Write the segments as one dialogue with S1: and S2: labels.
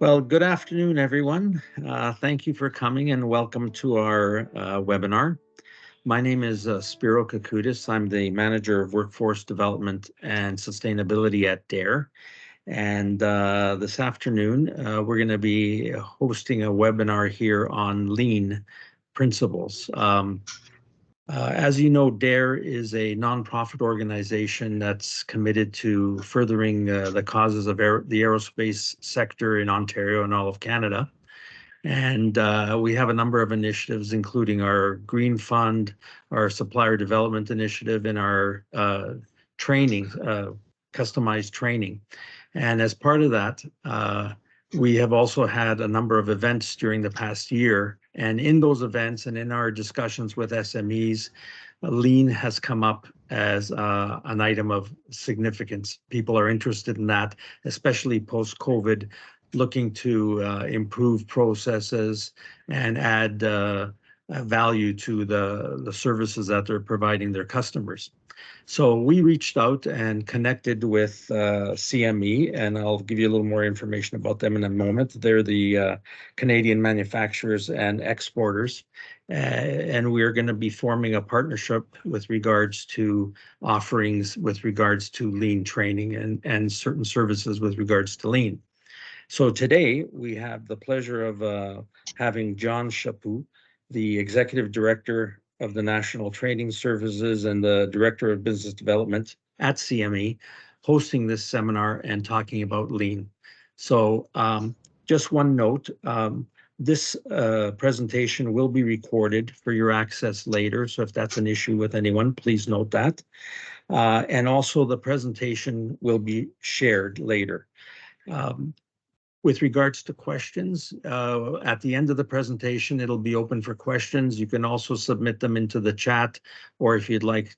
S1: Well, good afternoon, everyone. Thank you for coming and welcome to our webinar. My name is Spiro Kakoutis. I'm the Manager of Workforce Development and Sustainability at DAIR. And this afternoon, we're going to be hosting a webinar here on lean principles. As you know, DAIR is a nonprofit organization that's committed to furthering the causes of the aerospace sector in Ontario and all of Canada. And we have a number of initiatives, including our Green Fund, our Supplier Development Initiative, and our training, customized training. And as part of that, we have also had a number of events during the past year. And in those events and in our discussions with SMEs, lean has come up as an item of significance. People are interested in that, especially post-COVID, looking to improve processes and add value to the services that they're providing their customers. So we reached out and connected with CME, and I'll give you a little more information about them in a moment. They're the Canadian manufacturers and exporters, and we're going to be forming a partnership with regards to offerings with regards to lean training and certain services with regards to lean. So today we have the pleasure of having John Chaput, the Executive Director of the National Training Services and the Director of Business Development at CME, hosting this seminar and talking about lean. So just one note, this presentation will be recorded for your access later. So if that's an issue with anyone, please note that. And also the presentation will be shared later. With regards to questions, at the end of the presentation, it'll be open for questions. You can also submit them into the chat, or if you'd like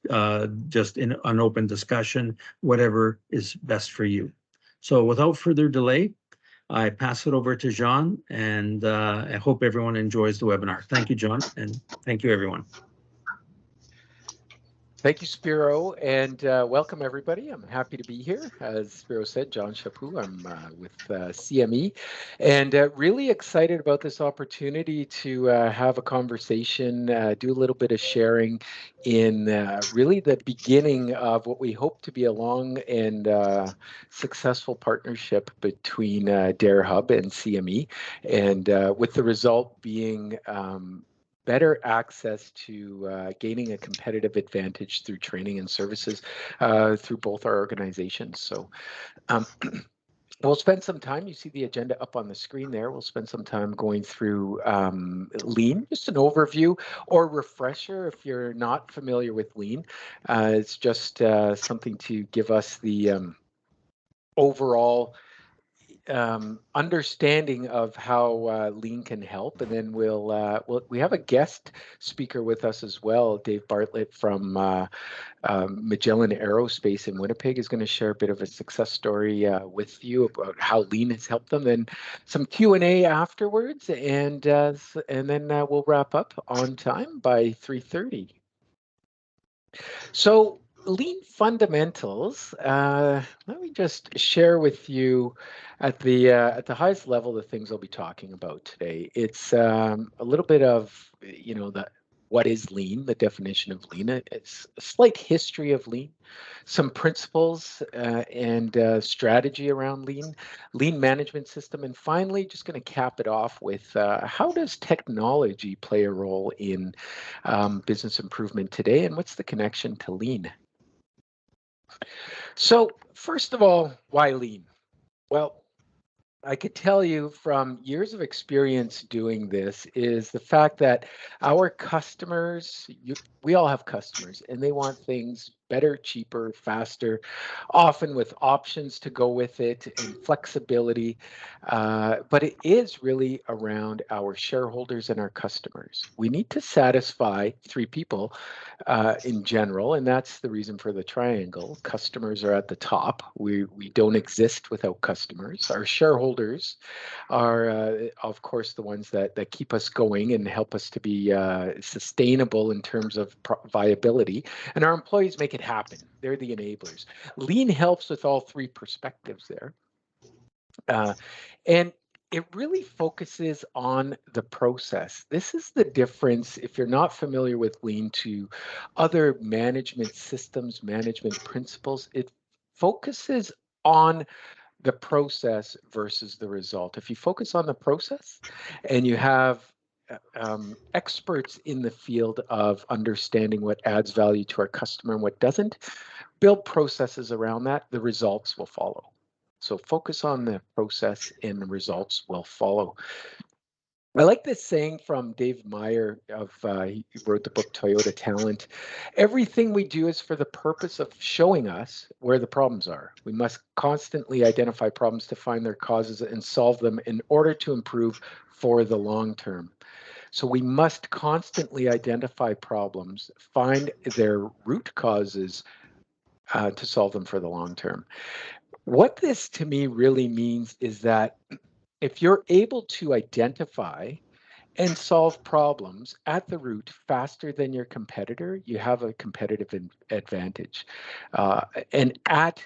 S1: just in an open discussion, whatever is best for you. So without further delay, I pass it over to John, and I hope everyone enjoys the webinar. Thank you, John, and thank you, everyone.
S2: Thank you, Spiro, and welcome everybody. I'm happy to be here. As Spiro said, John Chaput. I'm with CME, and really excited about this opportunity to have a conversation, do a little bit of sharing in really the beginning of what we hope to be a long and successful partnership between DAIR Hub and CME, and with the result being better access to gaining a competitive advantage through training and services through both our organizations. So we'll spend some time, you see the agenda up on the screen there, we'll spend some time going through lean, just an overview or refresher if you're not familiar with lean. It's just something to give us the overall understanding of how lean can help, and then we have a guest speaker with us as well. Dave Bartlett from Magellan Aerospace in Winnipeg is going to share a bit of a success story with you about how lean has helped them. Then some Q&A afterwards, and then we'll wrap up on time by 3:30. So lean fundamentals, let me just share with you at the highest level the things I'll be talking about today. It's a little bit of, what is lean, the definition of lean. It's a slight history of lean, some principles and strategy around lean management system, and finally just going to cap it off with how does technology play a role in business improvement today, and what's the connection to lean? So first of all, why lean? Well, I could tell you from years of experience doing this is the fact that our customers, we all have customers, and they want things better, cheaper, faster, often with options to go with it and flexibility. But it is really around our shareholders and our customers. We need to satisfy three people in general, and that's the reason for the triangle. Customers are at the top. We don't exist without customers. Our shareholders are, of course, the ones that keep us going and help us to be sustainable in terms of viability. And our employees make it happen. They're the enablers. Lean helps with all three perspectives there. And it really focuses on the process. This is the difference, if you're not familiar with Lean, to other management systems, management principles. It focuses on the process versus the result. If you focus on the process and you have experts in the field of understanding what adds value to our customer and what doesn't, build processes around that, the results will follow. So focus on the process and the results will follow. I like this saying from Dave Meyer he wrote the book Toyota Talent. Everything we do is for the purpose of showing us where the problems are. We must constantly identify problems to find their causes and solve them in order to improve for the long term. So we must constantly identify problems, find their root causes to solve them for the long term. What this to me really means is that if you're able to identify and solve problems at the root faster than your competitor, you have a competitive advantage. And at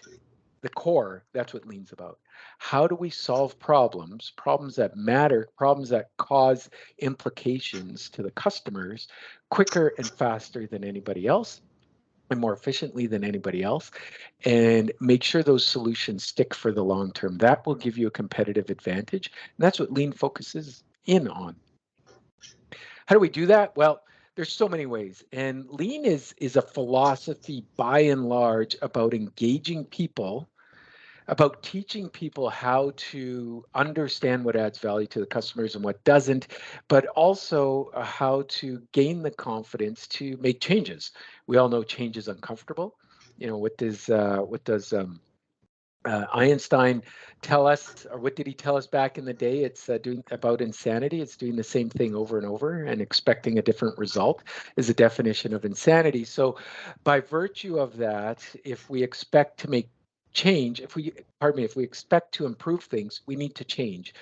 S2: the core, that's what Lean's about. How do we solve problems that matter, problems that cause implications to the customers quicker and faster than anybody else? And more efficiently than anybody else, and make sure those solutions stick for the long term. That will give you a competitive advantage. And that's what Lean focuses in on. How do we do that? Well, there's so many ways. And Lean is a philosophy by and large about engaging people, about teaching people how to understand what adds value to the customers and what doesn't, but also how to gain the confidence to make changes. We all know change is uncomfortable. You know, what does Einstein tell us, or what did he tell us back in the day? It's doing about insanity. It's doing the same thing over and over and expecting a different result is a definition of insanity. So by virtue of that, if we expect to make change, if we expect to improve things, we need to change.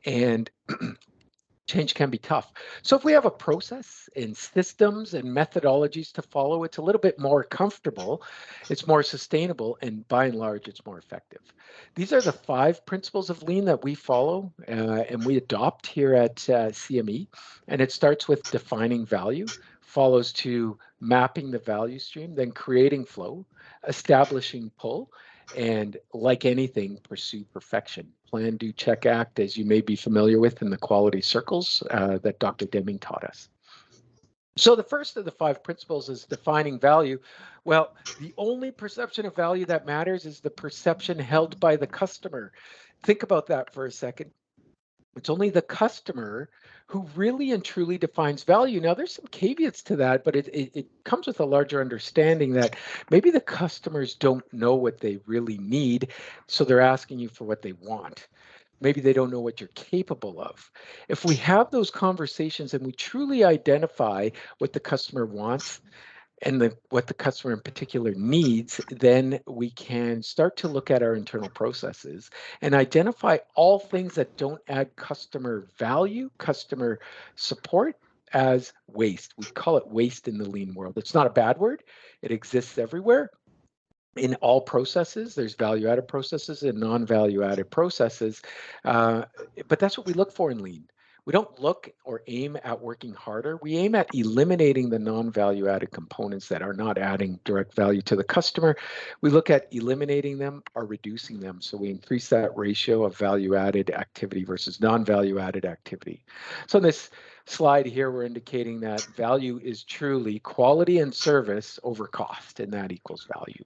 S2: And change can be tough. So if we have a process and systems and methodologies to follow, it's a little bit more comfortable, it's more sustainable, and by and large, it's more effective. These are the 5 principles of Lean that we follow and we adopt here at CME. And it starts with defining value, follows to mapping the value stream, then creating flow, establishing pull, and like anything, pursue perfection. Plan, do, check, act, as you may be familiar with in the quality circles that Dr. Deming taught us. So the first of the 5 principles is defining value. Well, the only perception of value that matters is the perception held by the customer. Think about that for a second. It's only the customer who really and truly defines value. Now, there's some caveats to that, but it comes with a larger understanding that maybe the customers don't know what they really need, so they're asking you for what they want. Maybe they don't know what you're capable of. If we have those conversations and we truly identify what the customer wants, and what the customer in particular needs, then we can start to look at our internal processes and identify all things that don't add customer value, customer support, as waste. We call it waste in the Lean world. It's not a bad word. It exists everywhere. In all processes, there's value-added processes and non-value-added processes, but that's what we look for in Lean. We don't look or aim at working harder. We aim at eliminating the non-value added components that are not adding direct value to the customer. We look at eliminating them or reducing them. So we increase that ratio of value added activity versus non-value added activity. So in this slide here, we're indicating that value is truly quality and service over cost, and that equals value.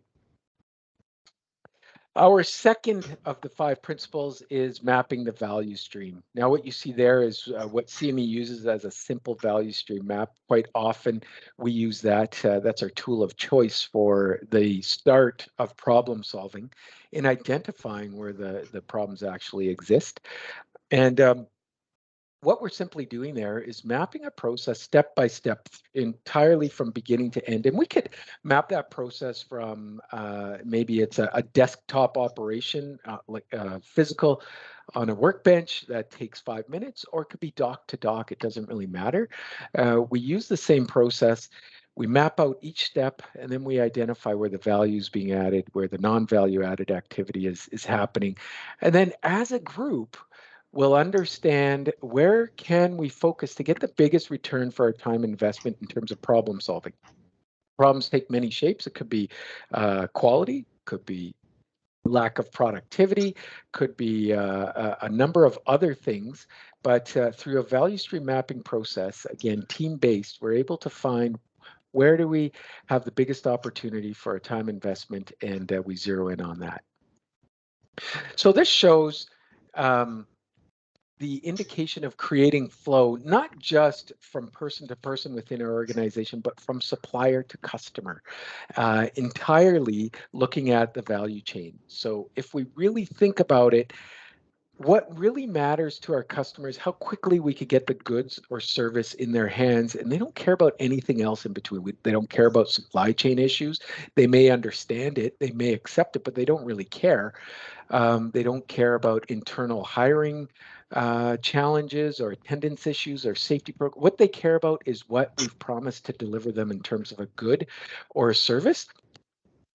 S2: Our second of the 5 principles is mapping the value stream. Now, what you see there is what CME uses as a simple value stream map. Quite often, we use that. That's our tool of choice for the start of problem solving in identifying where the problems actually exist. And what we're simply doing there is mapping a process step by step entirely from beginning to end. And we could map that process from maybe it's a desktop operation, like physical on a workbench that takes 5 minutes, or it could be dock to dock. It doesn't really matter. We use the same process. We map out each step, and then we identify where the value is being added, where the non-value added activity is happening. And then as a group, we'll understand where can we focus to get the biggest return for our time investment in terms of problem solving. Problems take many shapes. It could be quality, could be lack of productivity, could be a number of other things. But through a value stream mapping process, again, team-based, we're able to find where do we have the biggest opportunity for a time investment, and we zero in on that. So this shows the indication of creating flow, not just from person to person within our organization, but from supplier to customer, entirely looking at the value chain. So if we really think about it, what really matters to our customers, how quickly we could get the goods or service in their hands, and they don't care about anything else in between. They don't care about supply chain issues. They may understand it, they may accept it, but they don't really care. They don't care about internal hiring challenges or attendance issues or safety program. What they care about is what we've promised to deliver them in terms of a good or a service.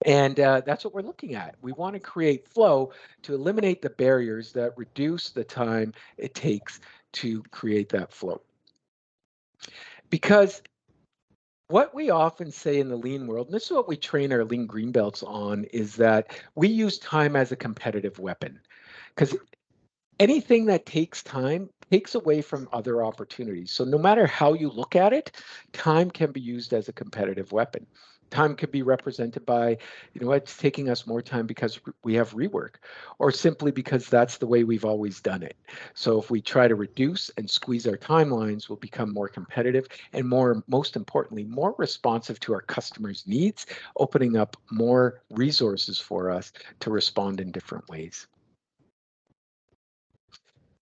S2: And that's what we're looking at. We want to create flow to eliminate the barriers that reduce the time it takes to create that flow. Because what we often say in the lean world, and this is what we train our lean green belts on, is that we use time as a competitive weapon. Because anything that takes time takes away from other opportunities. So no matter how you look at it, time can be used as a competitive weapon. Time could be represented by, it's taking us more time because we have rework, or simply because that's the way we've always done it. So if we try to reduce and squeeze our timelines, we'll become more competitive and most importantly, more responsive to our customers' needs, opening up more resources for us to respond in different ways.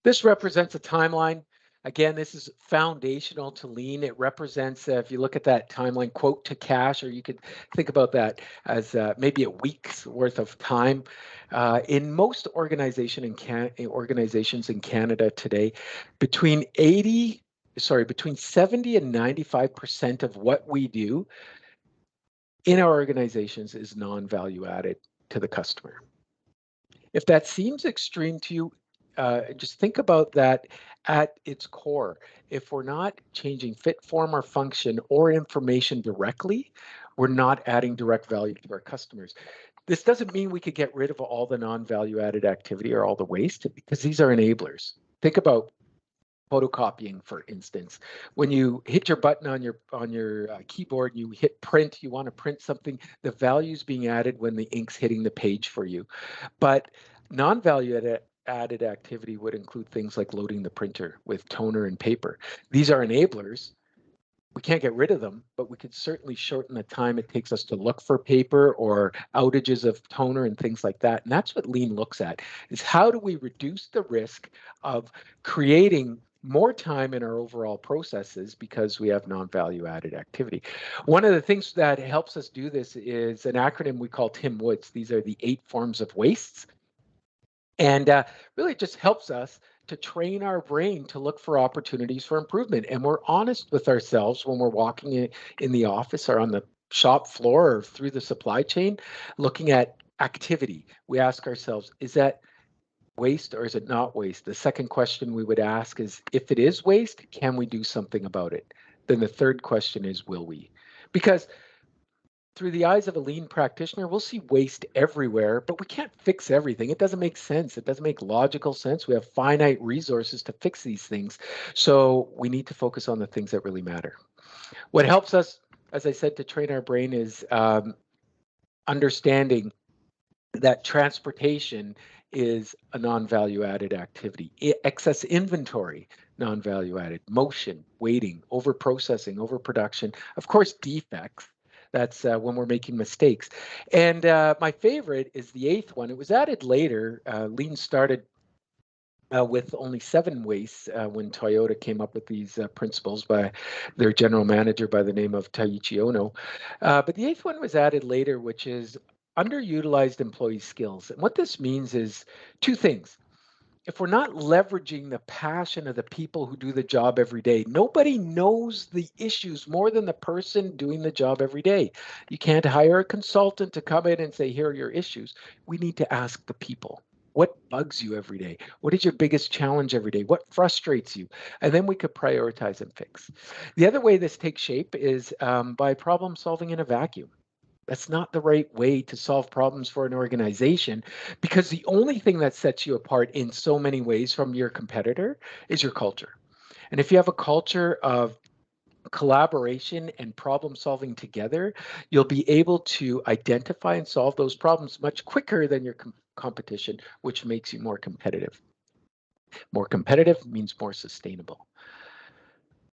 S2: This represents a timeline. Again, this is foundational to lean. It represents, if you look at that timeline, quote to cash, or you could think about that as maybe a week's worth of time. In most organizations in Canada today, between 70 and 95% of what we do in our organizations is non-value added to the customer. If that seems extreme to you, just think about that at its core. If we're not changing fit, form, or function or information directly, we're not adding direct value to our customers. This doesn't mean we could get rid of all the non-value added activity or all the waste, because these are enablers. Think about photocopying, for instance. When you hit your button on your keyboard, you hit print, you want to print something, the value is being added when the ink's hitting the page for you. But non-value added activity would include things like loading the printer with toner and paper. These are enablers. We can't get rid of them, but we could certainly shorten the time it takes us to look for paper or outages of toner and things like that. And that's what lean looks at, is how do we reduce the risk of creating more time in our overall processes because we have non-value added activity. One of the things that helps us do this is an acronym we call Tim Woods. These are the 8 forms of wastes. And really just helps us to train our brain to look for opportunities for improvement. And we're honest with ourselves when we're walking in the office or on the shop floor or through the supply chain, looking at activity. We ask ourselves, is that waste or is it not waste? The second question we would ask is, if it is waste, can we do something about it? Then the third question is, will we? Because through the eyes of a lean practitioner, we'll see waste everywhere, but we can't fix everything. It doesn't make sense. It doesn't make logical sense. We have finite resources to fix these things. So we need to focus on the things that really matter. What helps us, as I said, to train our brain is understanding that transportation is a non-value added activity. Excess inventory, non-value added. Motion, waiting, over-processing, overproduction. Of course, defects. That's when we're making mistakes. And my favorite is the 8th one. It was added later. Lean started with only 7 wastes when Toyota came up with these principles by their general manager by the name of Taiichi Ono. But the 8th one was added later, which is underutilized employee skills. And what this means is 2 things. If we're not leveraging the passion of the people who do the job every day, nobody knows the issues more than the person doing the job every day. You can't hire a consultant to come in and say, here are your issues. We need to ask the people. What bugs you every day? What is your biggest challenge every day? What frustrates you? And then we could prioritize and fix. The other way this takes shape is by problem solving in a vacuum. That's not the right way to solve problems for an organization, because the only thing that sets you apart in so many ways from your competitor is your culture. And if you have a culture of collaboration and problem solving together, you'll be able to identify and solve those problems much quicker than your competition, which makes you more competitive. More competitive means more sustainable.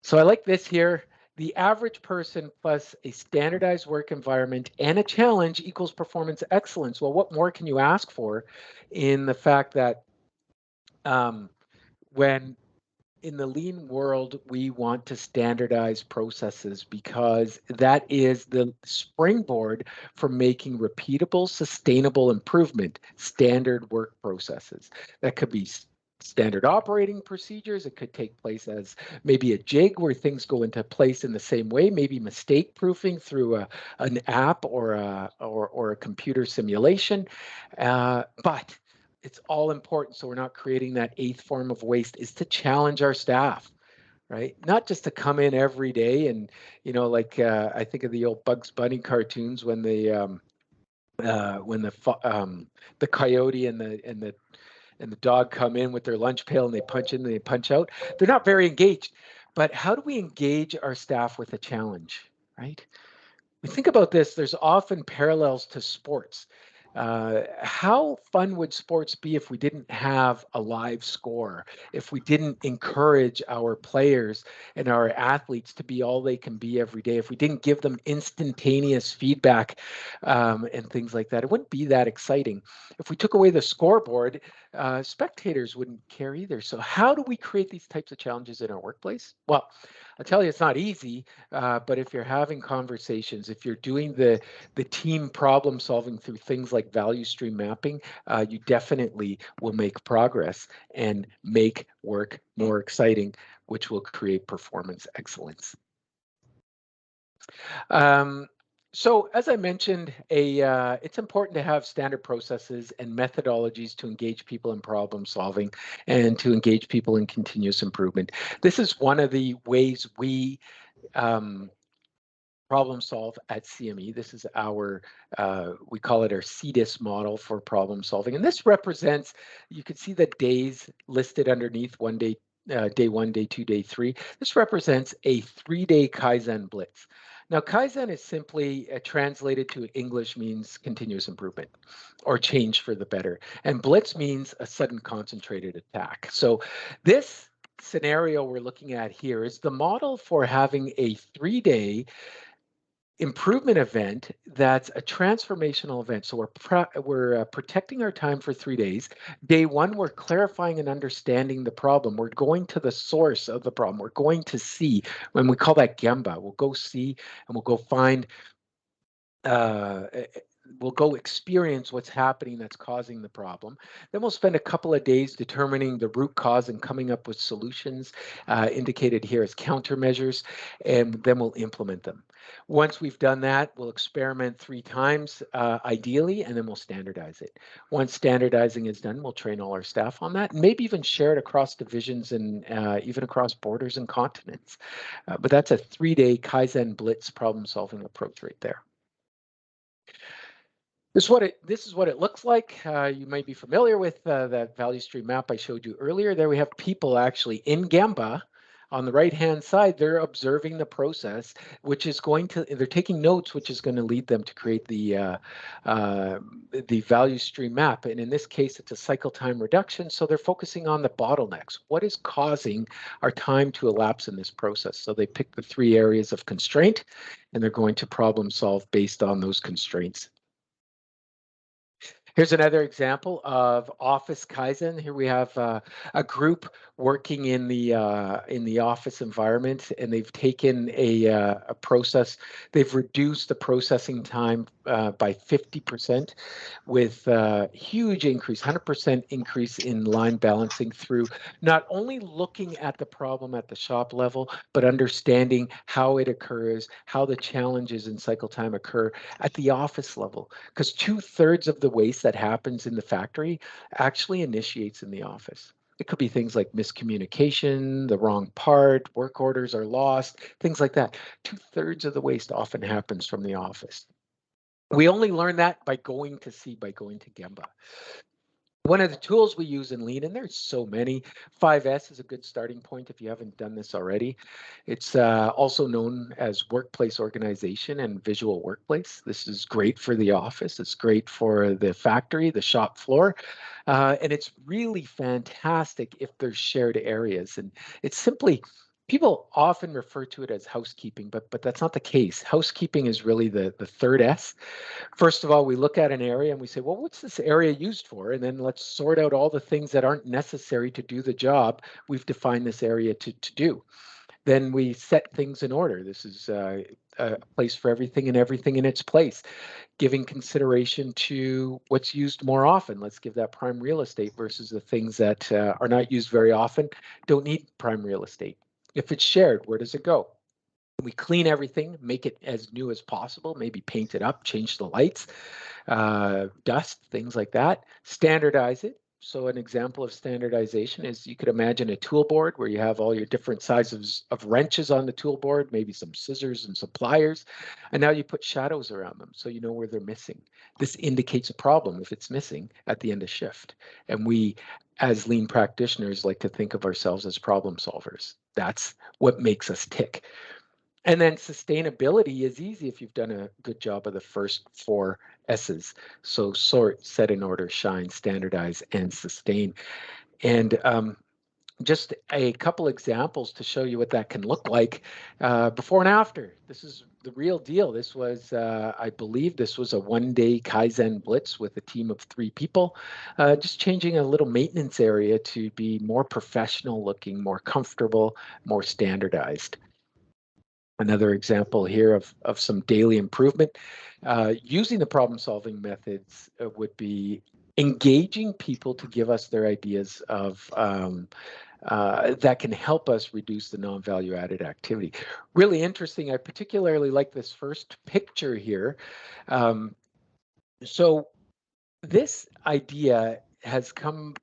S2: So I like this here. The average person plus a standardized work environment and a challenge equals performance excellence. Well, what more can you ask for in the fact that um, when in the lean world, we want to standardize processes because that is the springboard for making repeatable, sustainable improvement, standard work processes. That could be standard operating procedures. It could take place as maybe a jig where things go into place in the same way, maybe mistake proofing through an app or a computer simulation. But it's all important, so we're not creating that eighth form of waste, is to challenge our staff, right? Not just to come in every day and, like I think of the old Bugs Bunny cartoons when the coyote and the dog come in with their lunch pail and they punch in and they punch out. They're not very engaged. But how do we engage our staff with a challenge, right? We think about this, there's often parallels to sports. How fun would sports be if we didn't have a live score, if we didn't encourage our players and our athletes to be all they can be every day, if we didn't give them instantaneous feedback and things like that? It wouldn't be that exciting. If we took away the scoreboard, spectators wouldn't care either. So how do we create these types of challenges in our workplace? Well, I'll tell you, it's not easy, but if you're having conversations, if you're doing the team problem solving through things like value stream mapping, you definitely will make progress and make work more exciting, which will create performance excellence. So as I mentioned, it's important to have standard processes and methodologies to engage people in problem solving and to engage people in continuous improvement. This is one of the ways we problem solve at CME. This is our, we call it our CDIS model for problem solving. And this represents, you can see the days listed underneath: one day, day one, day two, day three. This represents a 3-day Kaizen blitz. Now, Kaizen is simply translated to English means continuous improvement or change for the better. And blitz means a sudden concentrated attack. So this scenario we're looking at here is the model for having a 3-day improvement event that's a transformational event. So we're protecting our time for 3 days. Day one, we're clarifying and understanding the problem. We're going to the source of the problem. We're going to see, when we call that Gemba, we'll go see and we'll go find, we'll go experience what's happening that's causing the problem. Then we'll spend a couple of days determining the root cause and coming up with solutions, indicated here as countermeasures, and then we'll implement them. Once we've done that, we'll experiment 3 times, ideally, and then we'll standardize it. Once standardizing is done, we'll train all our staff on that, and maybe even share it across divisions and even across borders and continents. But that's a 3-day Kaizen Blitz problem-solving approach right there. This is what it looks like. You might be familiar with that value stream map I showed you earlier. There we have people actually in Gemba. On the right-hand side, they're observing the process, which is they're taking notes, which is going to lead them to create the value stream map. And in this case, it's a cycle time reduction. So they're focusing on the bottlenecks. What is causing our time to elapse in this process? So they pick the 3 areas of constraint, and they're going to problem solve based on those constraints. Here's another example of Office Kaizen. Here we have a group working in the office environment, and they've taken a process. They've reduced the processing time by 50%, with huge increase, 100% increase in line balancing through not only looking at the problem at the shop level, but understanding how it occurs, how the challenges in cycle time occur at the office level. Because 2/3 of the waste that happens in the factory actually initiates in the office. It could be things like miscommunication, the wrong part, work orders are lost, things like that. 2/3 of the waste often happens from the office. We only learn that by going to Gemba. One of the tools we use in Lean, and there's so many, 5S is a good starting point if you haven't done this already. It's also known as workplace organization and visual workplace. This is great for the office. It's great for the factory, the shop floor. And it's really fantastic if there's shared areas. And it's simply, people often refer to it as housekeeping, but that's not the case. Housekeeping is really the third S. First of all, we look at an area and we say, well, what's this area used for? And then let's sort out all the things that aren't necessary to do the job we've defined this area to do. Then we set things in order. This is a place for everything and everything in its place, giving consideration to what's used more often. Let's give that prime real estate versus the things that are not used very often, don't need prime real estate. If it's shared, where does it go? We clean everything, make it as new as possible, maybe paint it up, change the lights, dust, things like that. Standardize it. So an example of standardization is you could imagine a tool board where you have all your different sizes of wrenches on the tool board, maybe some scissors and some pliers, and now you put shadows around them so you know where they're missing. This indicates a problem if it's missing at the end of shift. And we, as Lean practitioners, like to think of ourselves as problem solvers. That's what makes us tick. And then sustainability is easy if you've done a good job of the first 4 S's. So sort, set in order, shine, standardize, and sustain. And just a couple examples to show you what that can look like before and after. This is the real deal. This was, I believe this was a 1-day Kaizen blitz with a team of 3 people, just changing a little maintenance area to be more professional looking, more comfortable, more standardized. Another example here of some daily improvement. Using the problem-solving methods would be engaging people to give us their ideas of that can help us reduce the non-value added activity. Really interesting. I particularly like this first picture here. So this idea has came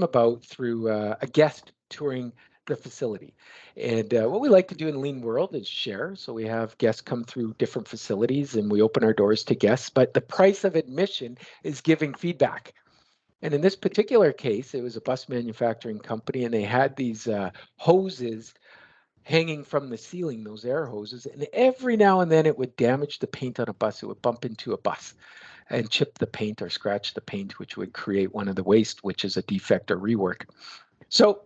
S2: about through a guest touring the facility. And what we like to do in Lean World is share. So we have guests come through different facilities and we open our doors to guests, but the price of admission is giving feedback. And in this particular case, it was a bus manufacturing company and they had these hoses hanging from the ceiling, those air hoses, and every now and then it would damage the paint on a bus. It would bump into a bus and chip the paint or scratch the paint, which would create one of the waste, which is a defect or rework. So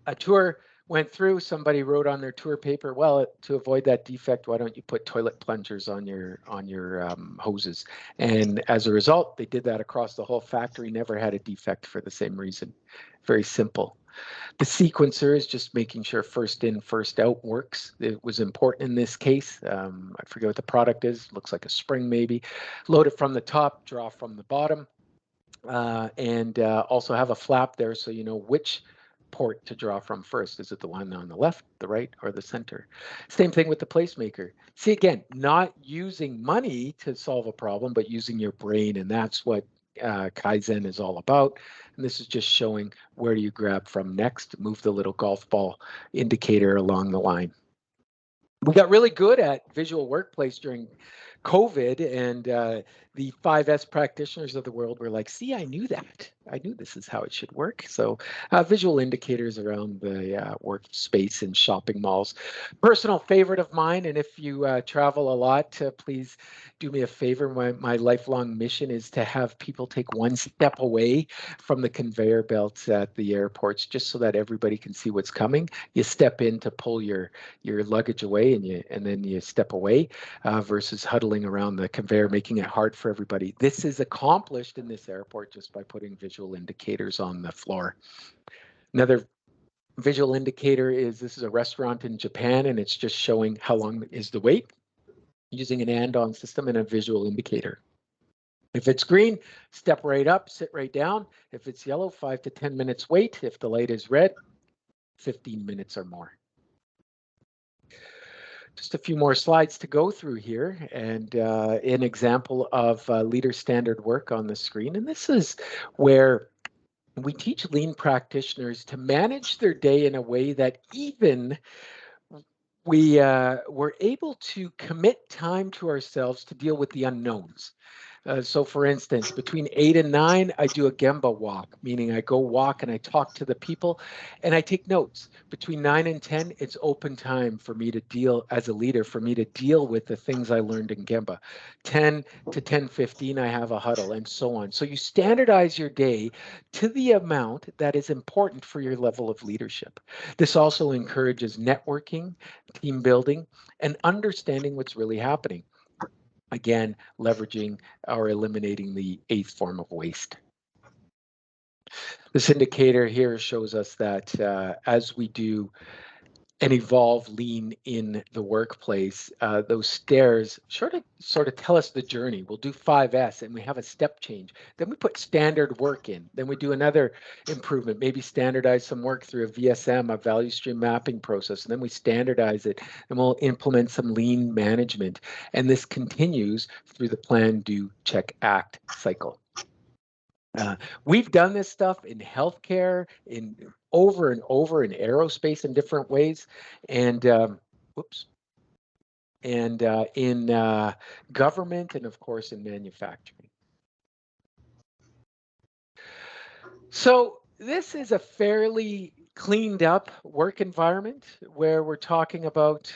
S2: a tour went through, somebody wrote on their tour paper, well, to avoid that defect, why don't you put toilet plungers on your hoses? And as a result, they did that across the whole factory, never had a defect for the same reason. Very simple. The sequencer is just making sure first in, first out works. It was important in this case. I forget what the product is. Looks like a spring maybe. Load it from the top, draw from the bottom, and also have a flap there so you know which port to draw from first. Is it the one on the left, the right, or the center? Same thing with the placemaker. See, again, not using money to solve a problem, but using your brain, and that's what Kaizen is all about. And this is just showing where do you grab from next, move the little golf ball indicator along the line. We got really good at visual workplace during COVID, and the 5S practitioners of the world were like, see, I knew that. I knew this is how it should work. So visual indicators around the workspace and shopping malls. Personal favorite of mine, and if you travel a lot, please do me a favor. My lifelong mission is to have people take one step away from the conveyor belts at the airports, just so that everybody can see what's coming. You step in to pull your luggage away, and then you step away versus huddling around the conveyor, making it hard for everybody. This is accomplished in this airport just by putting visual indicators on the floor. Another visual indicator is, this is a restaurant in Japan, and it's just showing how long is the wait using an and-on system and a visual indicator. If it's green, step right up, sit right down. If it's yellow, 5 to 10 minutes wait. If the light is red, 15 minutes or more. just a few more slides to go through here, and an example of leader standard work on the screen. And this is where we teach lean practitioners to manage their day in a way that even we're able to commit time to ourselves to deal with the unknowns. So for instance, between 8 and 9, I do a Gemba walk, meaning I go walk and I talk to the people and I take notes. Between 9 and 10, it's open time for me to deal as a leader, for me to deal with the things I learned in Gemba. 10 to 10:15, I have a huddle and so on. So you standardize your day to the amount that is important for your level of leadership. This also encourages networking, team building, and understanding what's really happening. Again, leveraging or eliminating the eighth form of waste. This indicator here shows us that as we do and evolve lean in the workplace, those stairs sort of tell us the journey. We'll do 5S and we have a step change. Then we put standard work in. Then we do another improvement, maybe standardize some work through a VSM, a value stream mapping process. And then we standardize it and we'll implement some lean management. And this continues through the plan, do, check, act cycle. We've done this stuff in healthcare, in over and over in aerospace in different ways, and in government, and of course in manufacturing. So this is a fairly cleaned up work environment where we're talking about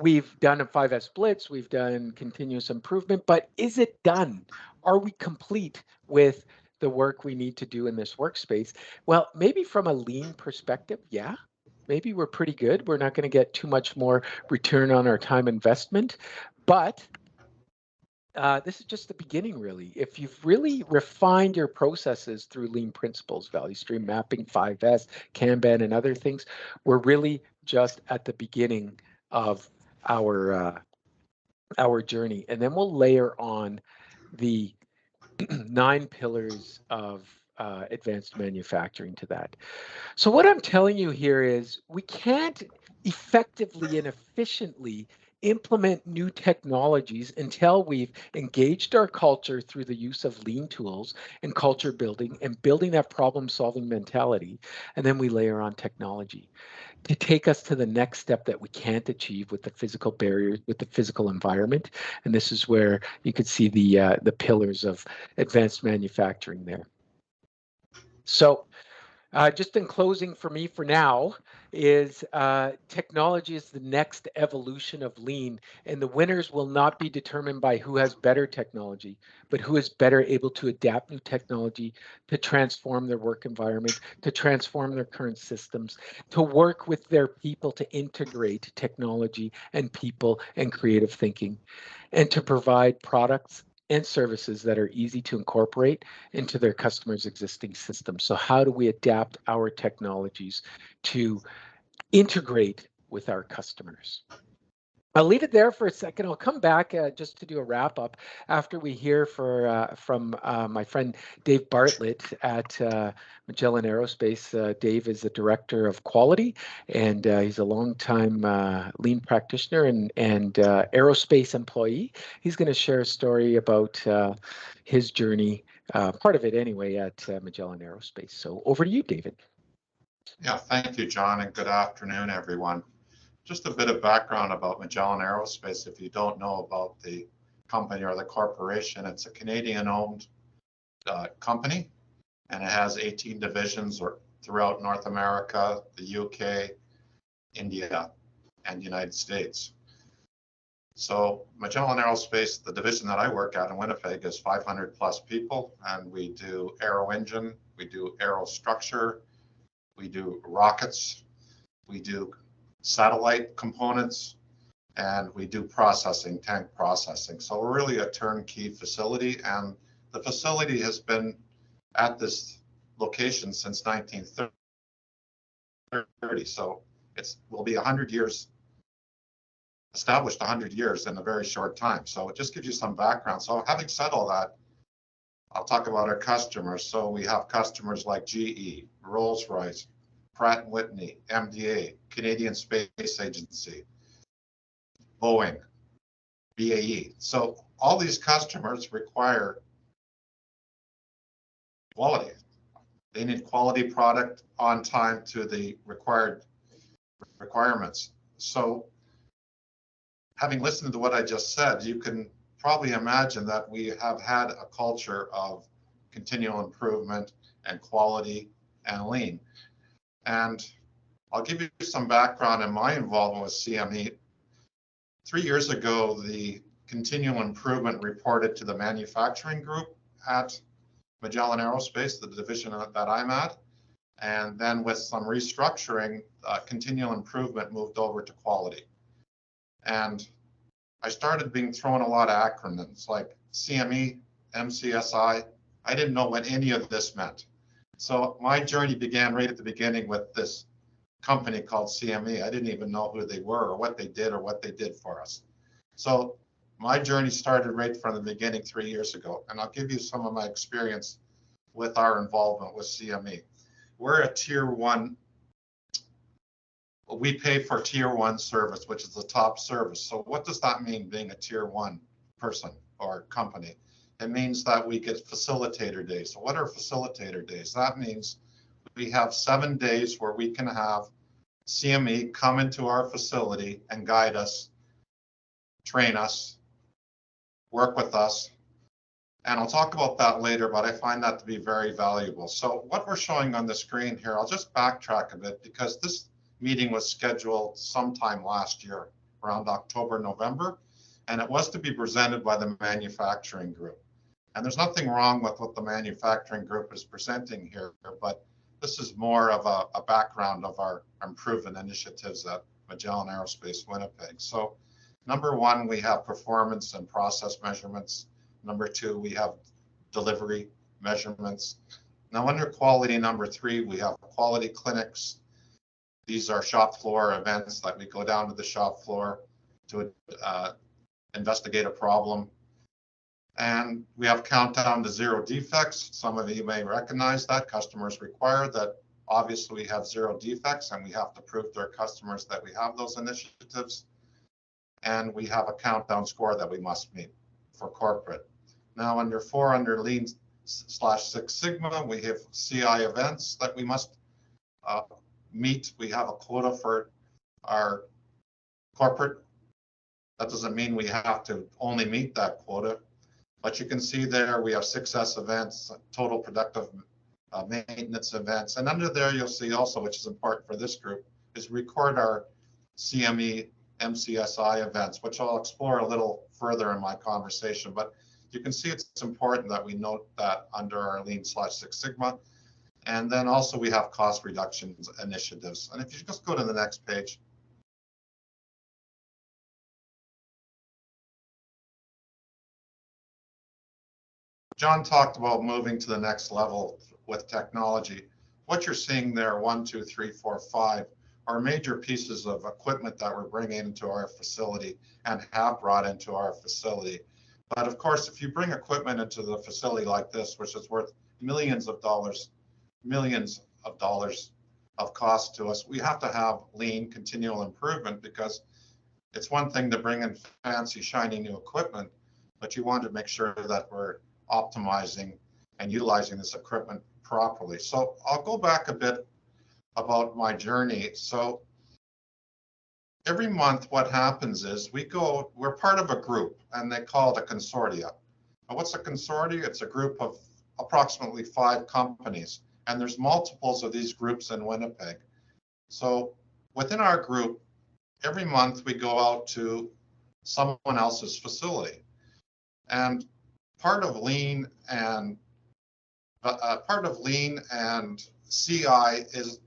S2: we've done a 5S blitz, we've done continuous improvement, but is it done? Are we complete with the work we need to do in this workspace? Well, maybe from a lean perspective, yeah. Maybe we're pretty good. We're not going to get too much more return on our time investment, but this is just the beginning, really. If you've really refined your processes through lean principles, value stream mapping, 5S, Kanban, and other things, we're really just at the beginning of our journey, and then we'll layer on the 9 pillars of advanced manufacturing to that. So what I'm telling you here is we can't effectively and efficiently implement new technologies until we've engaged our culture through the use of lean tools and culture building and building that problem-solving mentality, and then we layer on technology to take us to the next step that we can't achieve with the physical barriers, with the physical environment. And this is where you could see the pillars of advanced manufacturing there. So just in closing for me for now is technology is the next evolution of lean, and the winners will not be determined by who has better technology, but who is better able to adapt new technology to transform their work environment, to transform their current systems, to work with their people to integrate technology and people and creative thinking, and to provide products and services that are easy to incorporate into their customers' existing systems. So how do we adapt our technologies to integrate with our customers? I'll leave it there for a second. I'll come back just to do a wrap up after we hear from my friend Dave Bartlett at Magellan Aerospace. Dave is the director of quality, and he's a longtime lean practitioner and aerospace employee. He's going to share a story about his journey, part of it anyway, at Magellan Aerospace. So over to you, David.
S3: Yeah, thank you, John, and good afternoon, everyone. Just a bit of background about Magellan Aerospace. If you don't know about the company or the corporation, it's a Canadian-owned company, and it has 18 divisions throughout North America, the UK, India, and the United States. So Magellan Aerospace, the division that I work at in Winnipeg, is 500 plus people, and we do aero engine, we do aero structure, we do rockets, we do satellite components, and we do processing, tank processing. So we're really a turnkey facility, and the facility has been at this location since 1930. So will be 100 years, established 100 years in a very short time. So it just gives you some background. So having said all that, I'll talk about our customers. So we have customers like GE, Rolls-Royce, Pratt & Whitney, MDA, Canadian Space Agency, Boeing, BAE. So all these customers require quality. They need quality product on time to the requirements. So having listened to what I just said, you can probably imagine that we have had a culture of continual improvement and quality and lean. And I'll give you some background in my involvement with CME. 3 years ago, the continual improvement reported to the manufacturing group at Magellan Aerospace, the division that I'm at. And then with some restructuring, continual improvement moved over to quality. And I started being thrown a lot of acronyms like CME, MCSI. I didn't know what any of this meant. So my journey began right at the beginning with this company called CME. I didn't even know who they were or what they did for us. So my journey started right from the beginning 3 years ago. And I'll give you some of my experience with our involvement with CME. We're a tier one. We pay for tier one service, which is the top service. So what does that mean, being a tier one person or company? It means that we get facilitator days. So what are facilitator days? That means we have 7 days where we can have CME come into our facility and guide us, train us, work with us. And I'll talk about that later, but I find that to be very valuable. So what we're showing on the screen here, I'll just backtrack a bit because this meeting was scheduled sometime last year, around October, November, and it was to be presented by the manufacturing group. And there's nothing wrong with what the manufacturing group is presenting here, but this is more of a background of our improvement initiatives at Magellan Aerospace Winnipeg. So number one, we have performance and process measurements. Number two, we have delivery measurements. Now under quality, number three, we have quality clinics. These are shop floor events that we go down to the shop floor to investigate a problem. And we have countdown to 0 defects. Some of you may recognize that. Customers require that. Obviously, we have 0 defects, and we have to prove to our customers that we have those initiatives. And we have a countdown score that we must meet for corporate. Now, under 4, under Lean/Six Sigma, we have CI events that we must meet. We have a quota for our corporate. That doesn't mean we have to only meet that quota. But you can see there we have 6S events, total productive maintenance events. And under there, you'll see also, which is important for this group, is record our CME MCSI events, which I'll explore a little further in my conversation. But you can see it's important that we note that under our Lean/Six Sigma. And then also we have cost reduction initiatives. And if you just go to the next page. John talked about moving to the next level with technology. What you're seeing there, 1, 2, 3, 4, 5, are major pieces of equipment that we're bringing into our facility and have brought into our facility. But of course, if you bring equipment into the facility like this, which is worth millions of dollars of cost to us, we have to have lean continual improvement, because it's one thing to bring in fancy, shiny new equipment, but you want to make sure that we're optimizing and utilizing this equipment properly. So I'll go back a bit about my journey. So every month what happens is we're part of a group, and they call it a consortia. Now, what's a consortia? It's a group of approximately 5 companies, and there's multiples of these groups in Winnipeg. So within our group, every month we go out to someone else's facility, and part of lean and CI is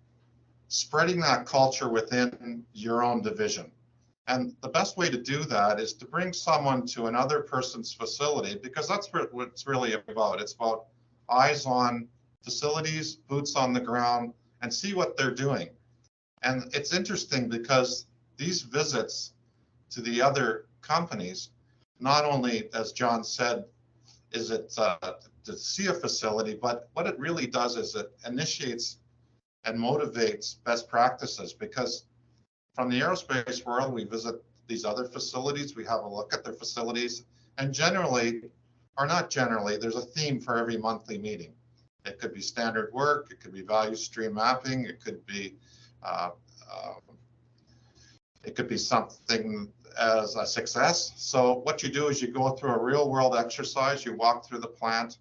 S3: spreading that culture within your own division. And the best way to do that is to bring someone to another person's facility, because that's what it's really about. It's about eyes on facilities, boots on the ground, and see what they're doing. And it's interesting because these visits to the other companies, not only, as John said, is it to see a facility, but what it really does is it initiates and motivates best practices, because from the aerospace world, we visit these other facilities, we have a look at their facilities, and generally, or not generally, there's a theme for every monthly meeting. It could be standard work, it could be value stream mapping, it could be something as a success. So what you do is you go through a real world exercise, you walk through the plant,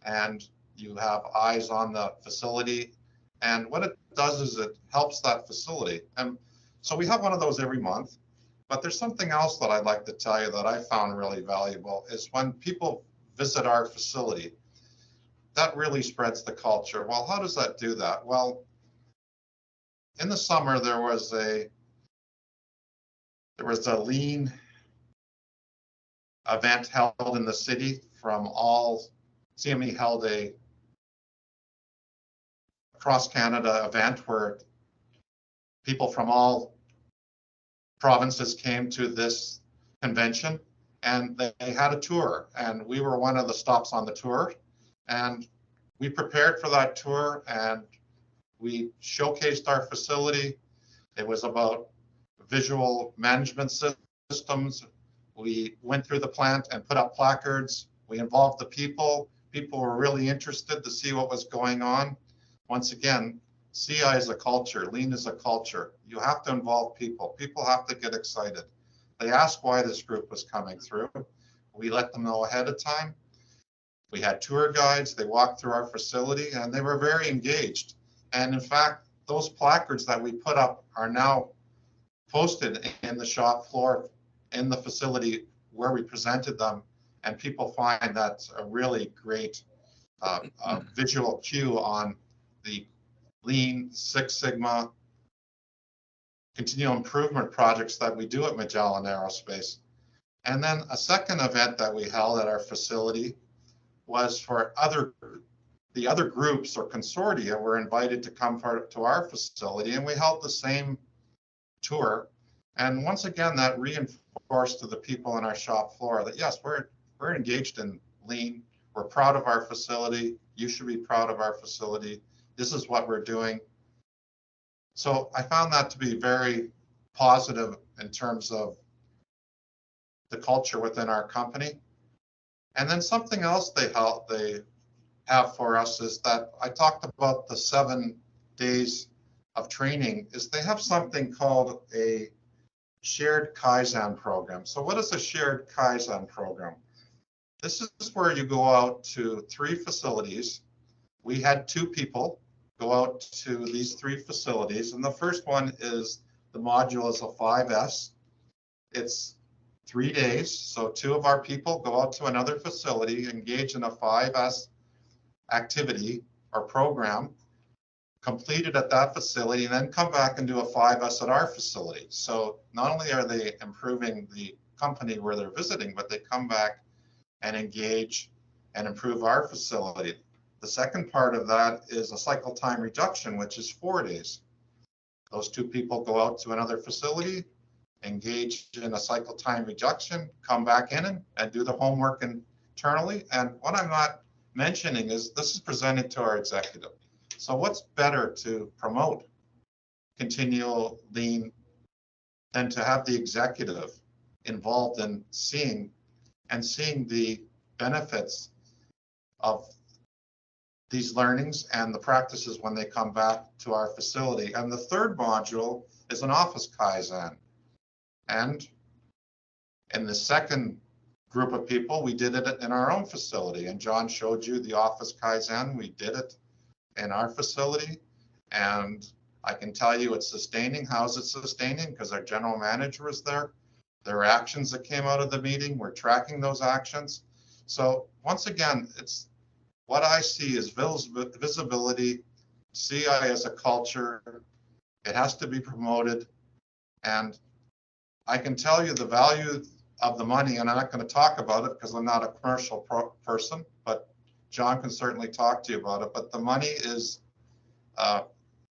S3: and you have eyes on the facility. And what it does is it helps that facility. And so we have one of those every month. But there's something else that I'd like to tell you that I found really valuable is when people visit our facility, that really spreads the culture. Well, how does that do that? Well, in the summer, there was a lean event held in the city from all, CME held a cross Canada event where people from all provinces came to this convention, and they had a tour, and we were one of the stops on the tour, and we prepared for that tour, and we showcased our facility. It was about visual management systems. We went through the plant and put up placards. We involved the people. People were really interested to see what was going on. Once again, CI is a culture, lean is a culture. You have to involve people. People have to get excited. They asked why this group was coming through. We let them know ahead of time. We had tour guides. They walked through our facility, and they were very engaged. And in fact, those placards that we put up are now posted in the shop floor in the facility where we presented them, and people find that's a really great visual cue on the Lean, Six Sigma, continual improvement projects that we do at Magellan Aerospace. And then a second event that we held at our facility was for the other groups or consortia were invited to come to our facility, and we held the same tour. And once again, that reinforced to the people in our shop floor that yes, we're engaged in lean. We're proud of our facility. You should be proud of our facility. This is what we're doing. So I found that to be very positive in terms of the culture within our company. And then something else they have for us is that I talked about the 7 days of training, is they have something called a shared Kaizen program. So what is a shared Kaizen program? This is where you go out to 3 facilities. We had 2 people go out to these 3 facilities, and the first one is the module is a 5S. It's 3 days, so 2 of our people go out to another facility, engage in a 5S activity or program, complete it at that facility, and then come back and do a 5S at our facility. So not only are they improving the company where they're visiting, but they come back and engage and improve our facility. The second part of that is a cycle time reduction, which is 4 days. Those 2 people go out to another facility, engage in a cycle time reduction, come back in and do the homework internally. And what I'm not mentioning is this is presented to our executive. So what's better to promote continual lean than to have the executive involved in seeing the benefits of these learnings and the practices when they come back to our facility. And the third module is an office Kaizen. And in the second group of people, we did it in our own facility. And John showed you the office Kaizen. We did it in our facility. And I can tell you it's sustaining. How's it sustaining? Because our general manager is there. There are actions that came out of the meeting. We're tracking those actions. So once again, it's what I see is visibility. CI as a culture. It has to be promoted. And I can tell you the value of the money, and I'm not going to talk about it because I'm not a commercial person, but John can certainly talk to you about it. But the money is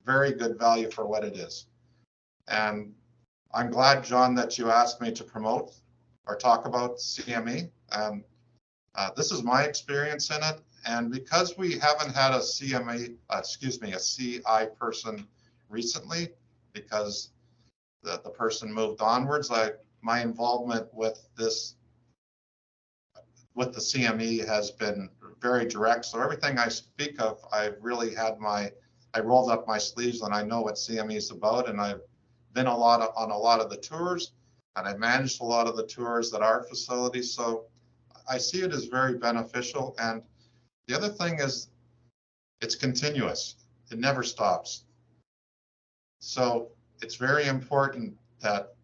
S3: very good value for what it is. And I'm glad, John, that you asked me to promote or talk about CME. And This is my experience in it. And because we haven't had a CME, a CI person recently, because the person moved onwards, my involvement with this, with the CME has been very direct. So everything I speak of, I rolled up my sleeves and I know what CME is about. And I've been on a lot of the tours, and I managed a lot of the tours at our facility. So I see it as very beneficial. And the other thing is it's continuous. It never stops. So it's very important that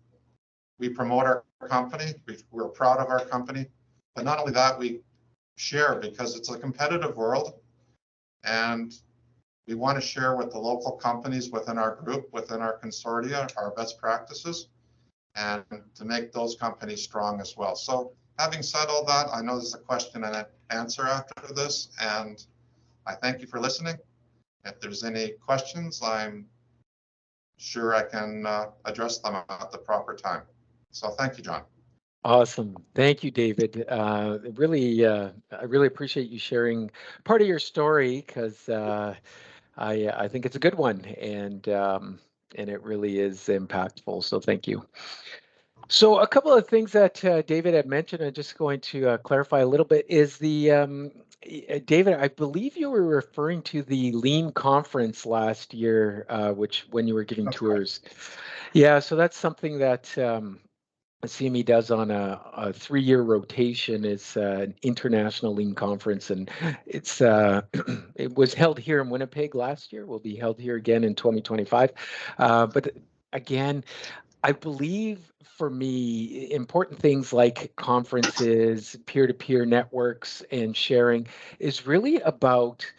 S3: we promote our company. We're proud of our company. But not only that, we share, because it's a competitive world. And we want to share with the local companies within our group, within our consortia, our best practices, and to make those companies strong as well. So having said all that, I know there's a question and answer after this, and I thank you for listening. If there's any questions, I'm sure I can address them at the proper time. So thank you, John.
S2: Awesome. Thank you, David. I really appreciate you sharing part of your story, because I think it's a good one, and it really is impactful. So thank you. So a couple of things that David had mentioned, I'm just going to clarify a little bit, is the David, I believe you were referring to the Lean conference last year, which when you were giving
S3: That's
S2: tours. Right. Yeah, so that's something that CME does on a 3-year rotation. It's an international Lean conference, and it's it was held here in Winnipeg last year. Will be held here again in 2025. But again, I believe for me, important things like conferences, peer-to-peer networks, and sharing is really about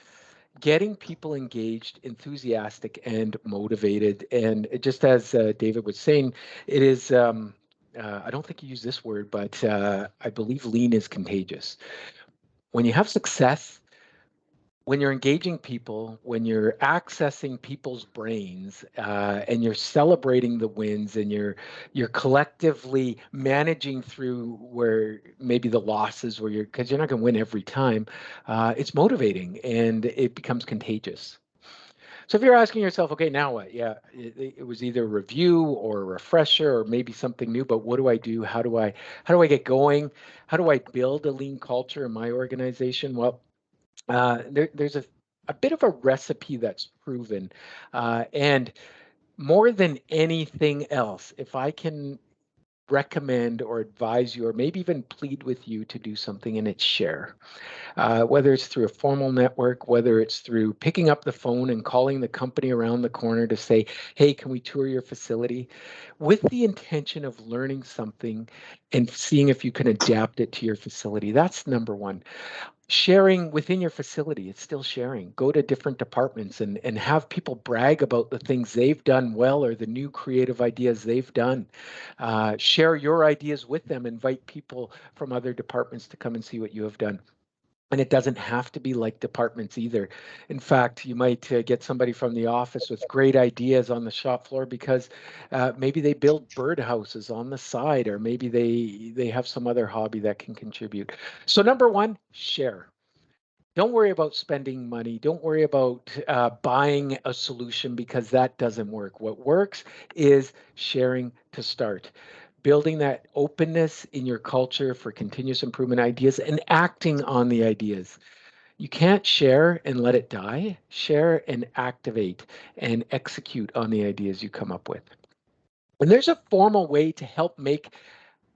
S2: getting people engaged, enthusiastic, and motivated. And just as David was saying, it is, I don't think you use this word, but I believe lean is contagious. When you have success, when you're engaging people, when you're accessing people's brains, and you're celebrating the wins, and you're collectively managing through where maybe the losses, where because you're not going to win every time, it's motivating and it becomes contagious. So if you're asking yourself, okay, now what? Yeah, it was either a review or a refresher or maybe something new, but what do I do? How do I get going? How do I build a lean culture in my organization? Well, there's a bit of a recipe that's proven. And more than anything else, if I can recommend or advise you, or maybe even plead with you to do something, and it's share. Whether it's through a formal network, whether it's through picking up the phone and calling the company around the corner to say, hey, can we tour your facility? With the intention of learning something and seeing if you can adapt it to your facility. That's number one. Sharing within your facility, it's still sharing. Go to different departments and have people brag about the things they've done well, or the new creative ideas they've done. Share your ideas with them. Invite people from other departments to come and see what you have done. And it doesn't have to be like departments either. In fact, you might get somebody from the office with great ideas on the shop floor, because maybe they build birdhouses on the side, or maybe they have some other hobby that can contribute. So number one, share. Don't worry about spending money. Don't worry about buying a solution, because that doesn't work. What works is sharing to start, building that openness in your culture for continuous improvement ideas and acting on the ideas. You can't share and let it die. Share and activate and execute on the ideas you come up with. And there's a formal way to help make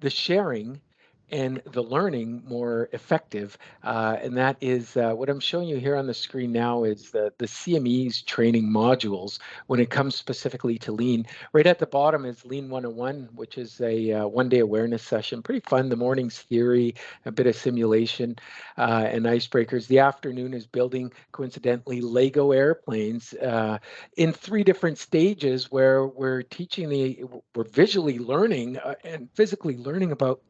S2: the sharing and the learning more effective. And that is what I'm showing you here on the screen now is the CME's training modules when it comes specifically to Lean. Right at the bottom is Lean 101, which is a one-day awareness session. Pretty fun. The morning's theory, a bit of simulation, and icebreakers. The afternoon is building, coincidentally, Lego airplanes in 3 different stages, where we're visually learning and physically learning about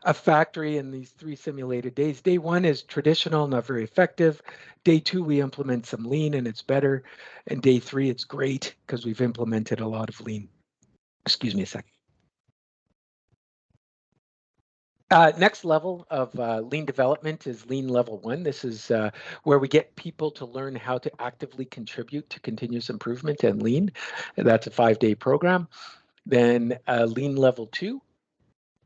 S2: a factory in these 3 simulated days. Day 1 is traditional, not very effective. Day 2, we implement some lean and it's better. And day 3, it's great because we've implemented a lot of lean. Excuse me a second. Next level of lean development is lean level 1. This is where we get people to learn how to actively contribute to continuous improvement and lean. That's a 5-day program. Then lean level 2,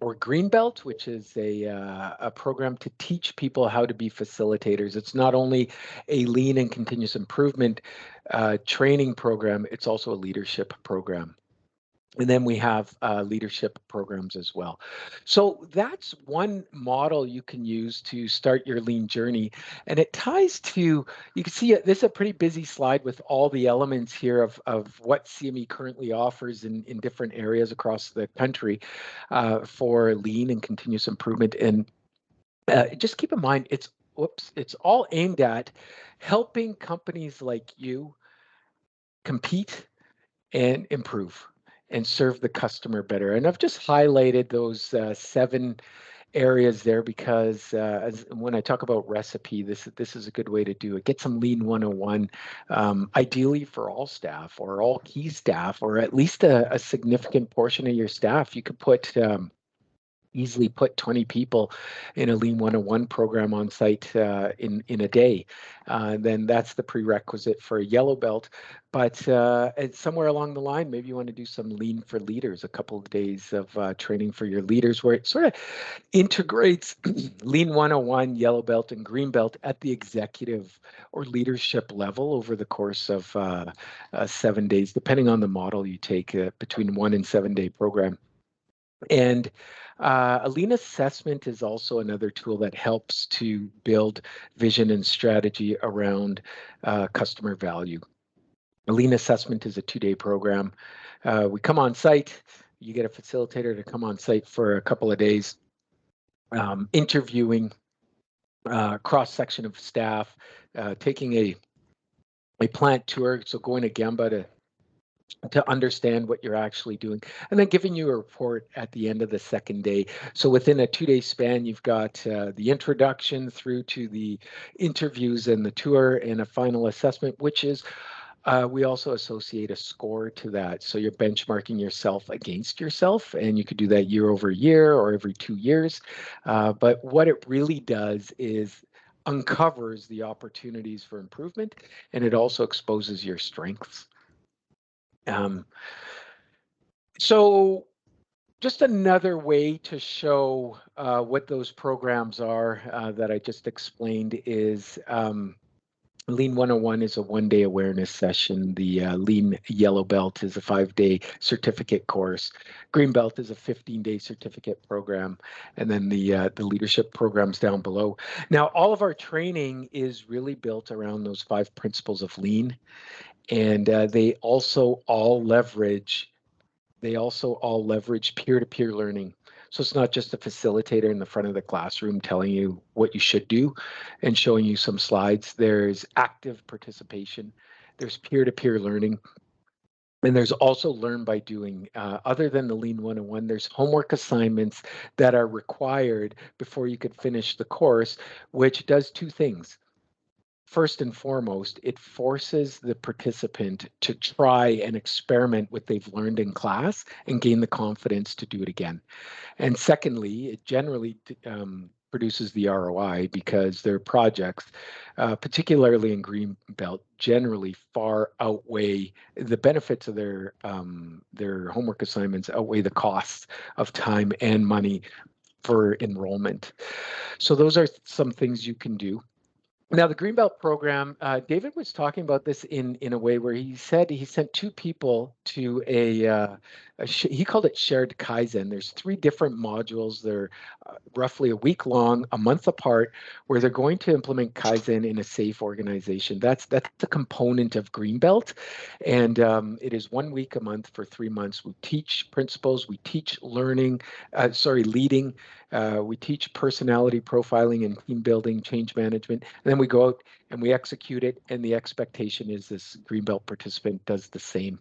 S2: or green belt, which is a program to teach people how to be facilitators. It's not only a lean and continuous improvement training program, it's also a leadership program. And then we have leadership programs as well. So that's one model you can use to start your lean journey. And it ties to, you can see this is a pretty busy slide with all the elements here of what CME currently offers in different areas across the country for lean and continuous improvement. And just keep in mind, it's all aimed at helping companies like you compete and improve and serve the customer better. And I've just highlighted those 7 areas there because when I talk about recipe, this is a good way to do it. Get some Lean 101, ideally for all staff or all key staff, or at least a significant portion of your staff. You could easily put 20 people in a Lean 101 program on site in a day. Then that's the prerequisite for a yellow belt. But somewhere along the line, maybe you want to do some Lean for leaders, a couple of days of training for your leaders, where it sort of integrates Lean 101, yellow belt, and green belt at the executive or leadership level over the course of 7 days, depending on the model you take, between 1 and 7 day program. And a lean assessment is also another tool that helps to build vision and strategy around customer value. A lean assessment is a 2-day program. We come on site, you get a facilitator to come on site for a couple of days, interviewing cross-section of staff, taking a plant tour, so going to Gemba to understand what you're actually doing, and then giving you a report at the end of the 2nd day. So within a 2-day span, you've got the introduction through to the interviews and the tour and a final assessment, which is we also associate a score to that. So you're benchmarking yourself against yourself, and you could do that year over year or every 2 years. But what it really does is uncovers the opportunities for improvement, and it also exposes your strengths. So just another way to show what those programs are that I just explained is Lean 101 is a 1-day awareness session. The Lean Yellow Belt is a 5-day certificate course. Green Belt is a 15-day certificate program, and then the leadership programs down below. Now, all of our training is really built around those 5 principles of Lean, and they also all leverage peer-to-peer learning. So it's not just a facilitator in the front of the classroom telling you what you should do and showing you some slides. There's active participation, there's peer-to-peer learning, and there's also learn by doing. Other than the Lean 101, there's homework assignments that are required before you could finish the course, which does 2 things. First and foremost, it forces the participant to try and experiment what they've learned in class and gain the confidence to do it again. And secondly, it generally produces the ROI because their projects, particularly in Greenbelt, generally far outweigh the benefits of their homework assignments outweigh the costs of time and money for enrollment. So those are some things you can do. Now, the Greenbelt program, David was talking about this in a way where he said he sent 2 people to he called it shared Kaizen. There's 3 different modules. They're roughly a week long, a month apart, where they're going to implement Kaizen in a safe organization. That's a component of Greenbelt, and it is 1 week a month for 3 months. We teach principles, we teach leading, we teach personality profiling and team building, change management, and then we go out and we execute it, and the expectation is this Greenbelt participant does the same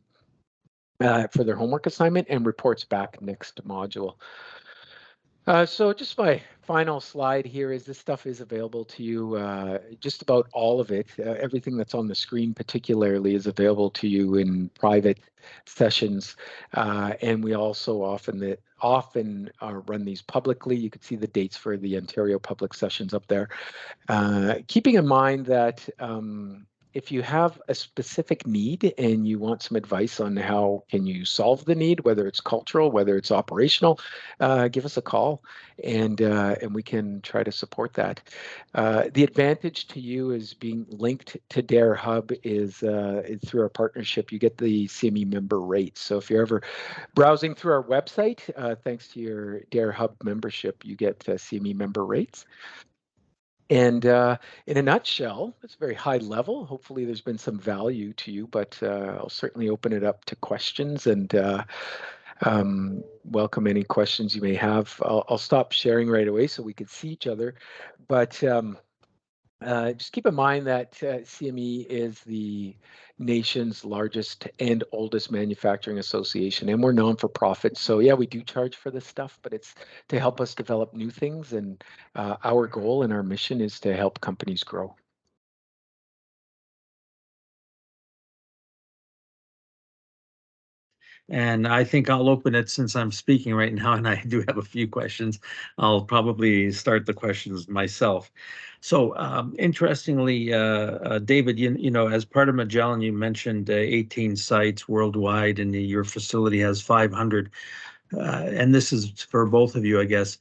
S2: for their homework assignment and reports back next module. So just my final slide here is this stuff is available to you, just about all of it. Everything that's on the screen particularly is available to you in private sessions. And we also often run these publicly. You can see the dates for the Ontario public sessions up there. Keeping in mind that if you have a specific need and you want some advice on how can you solve the need, whether it's cultural, whether it's operational, give us a call and we can try to support that. The advantage to you is being linked to DAIR Hub is through our partnership, you get the CME member rates. So if you're ever browsing through our website, thanks to your DAIR Hub membership, you get CME member rates. And in a nutshell, it's very high level. Hopefully there's been some value to you, but I'll certainly open it up to questions and welcome any questions you may have. I'll stop sharing right away so we can see each other. But just keep in mind that CME is the nation's largest and oldest manufacturing association, and we're non-for-profit. So yeah, we do charge for this stuff, but it's to help us develop new things. And our goal and our mission is to help companies grow.
S1: And I think I'll open it since I'm speaking right now, and I do have a few questions. I'll probably start the questions myself. So interestingly, David, you know, as part of Magellan, you mentioned 18 sites worldwide, and your facility has 500. And this is for both of you, I guess.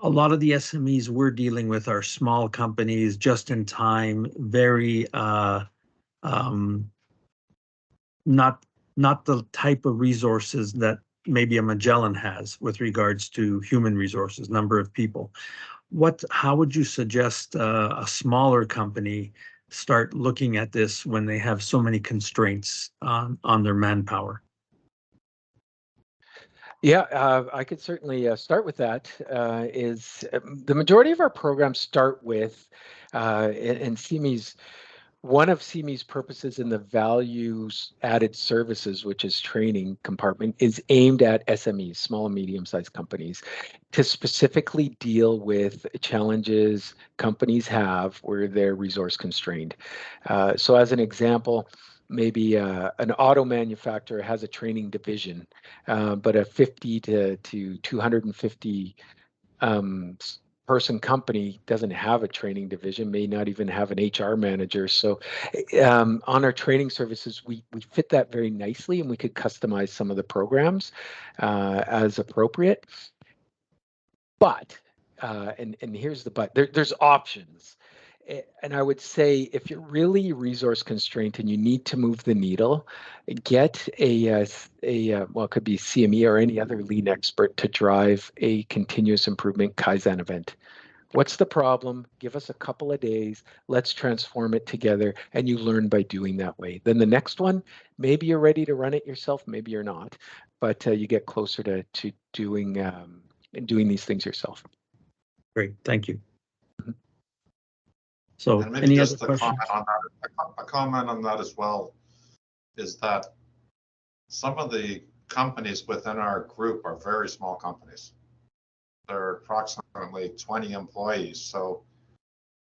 S1: A lot of the SMEs we're dealing with are small companies, just in time, very not the type of resources that maybe a Magellan has with regards to human resources, number of people. How would you suggest a smaller company start looking at this when they have so many constraints on their manpower?
S2: Yeah, I could certainly start with that. The majority of our programs start with, and CME's one of CME's purposes in the values added services, which is training compartment, is aimed at SMEs, small and medium-sized companies, to specifically deal with challenges companies have where they're resource constrained. So as an example, maybe an auto manufacturer has a training division, but a 50 to 250 person company doesn't have a training division, may not even have an HR manager. So on our training services, we fit that very nicely, and we could customize some of the programs as appropriate. But, and here's the but, there's options. And I would say if you're really resource constrained and you need to move the needle, get well, it could be CME or any other lean expert to drive a continuous improvement Kaizen event. What's the problem? Give us a couple of days. Let's transform it together. And you learn by doing that way. Then the next one, maybe you're ready to run it yourself. Maybe you're not, but you get closer to doing these things yourself.
S1: Great, thank you.
S2: Mhm.
S1: So
S3: and maybe
S1: any
S3: just
S1: other
S3: a
S1: questions?
S3: comment on that as well is that some of the companies within our group are very small companies. They're approximately 20 employees. So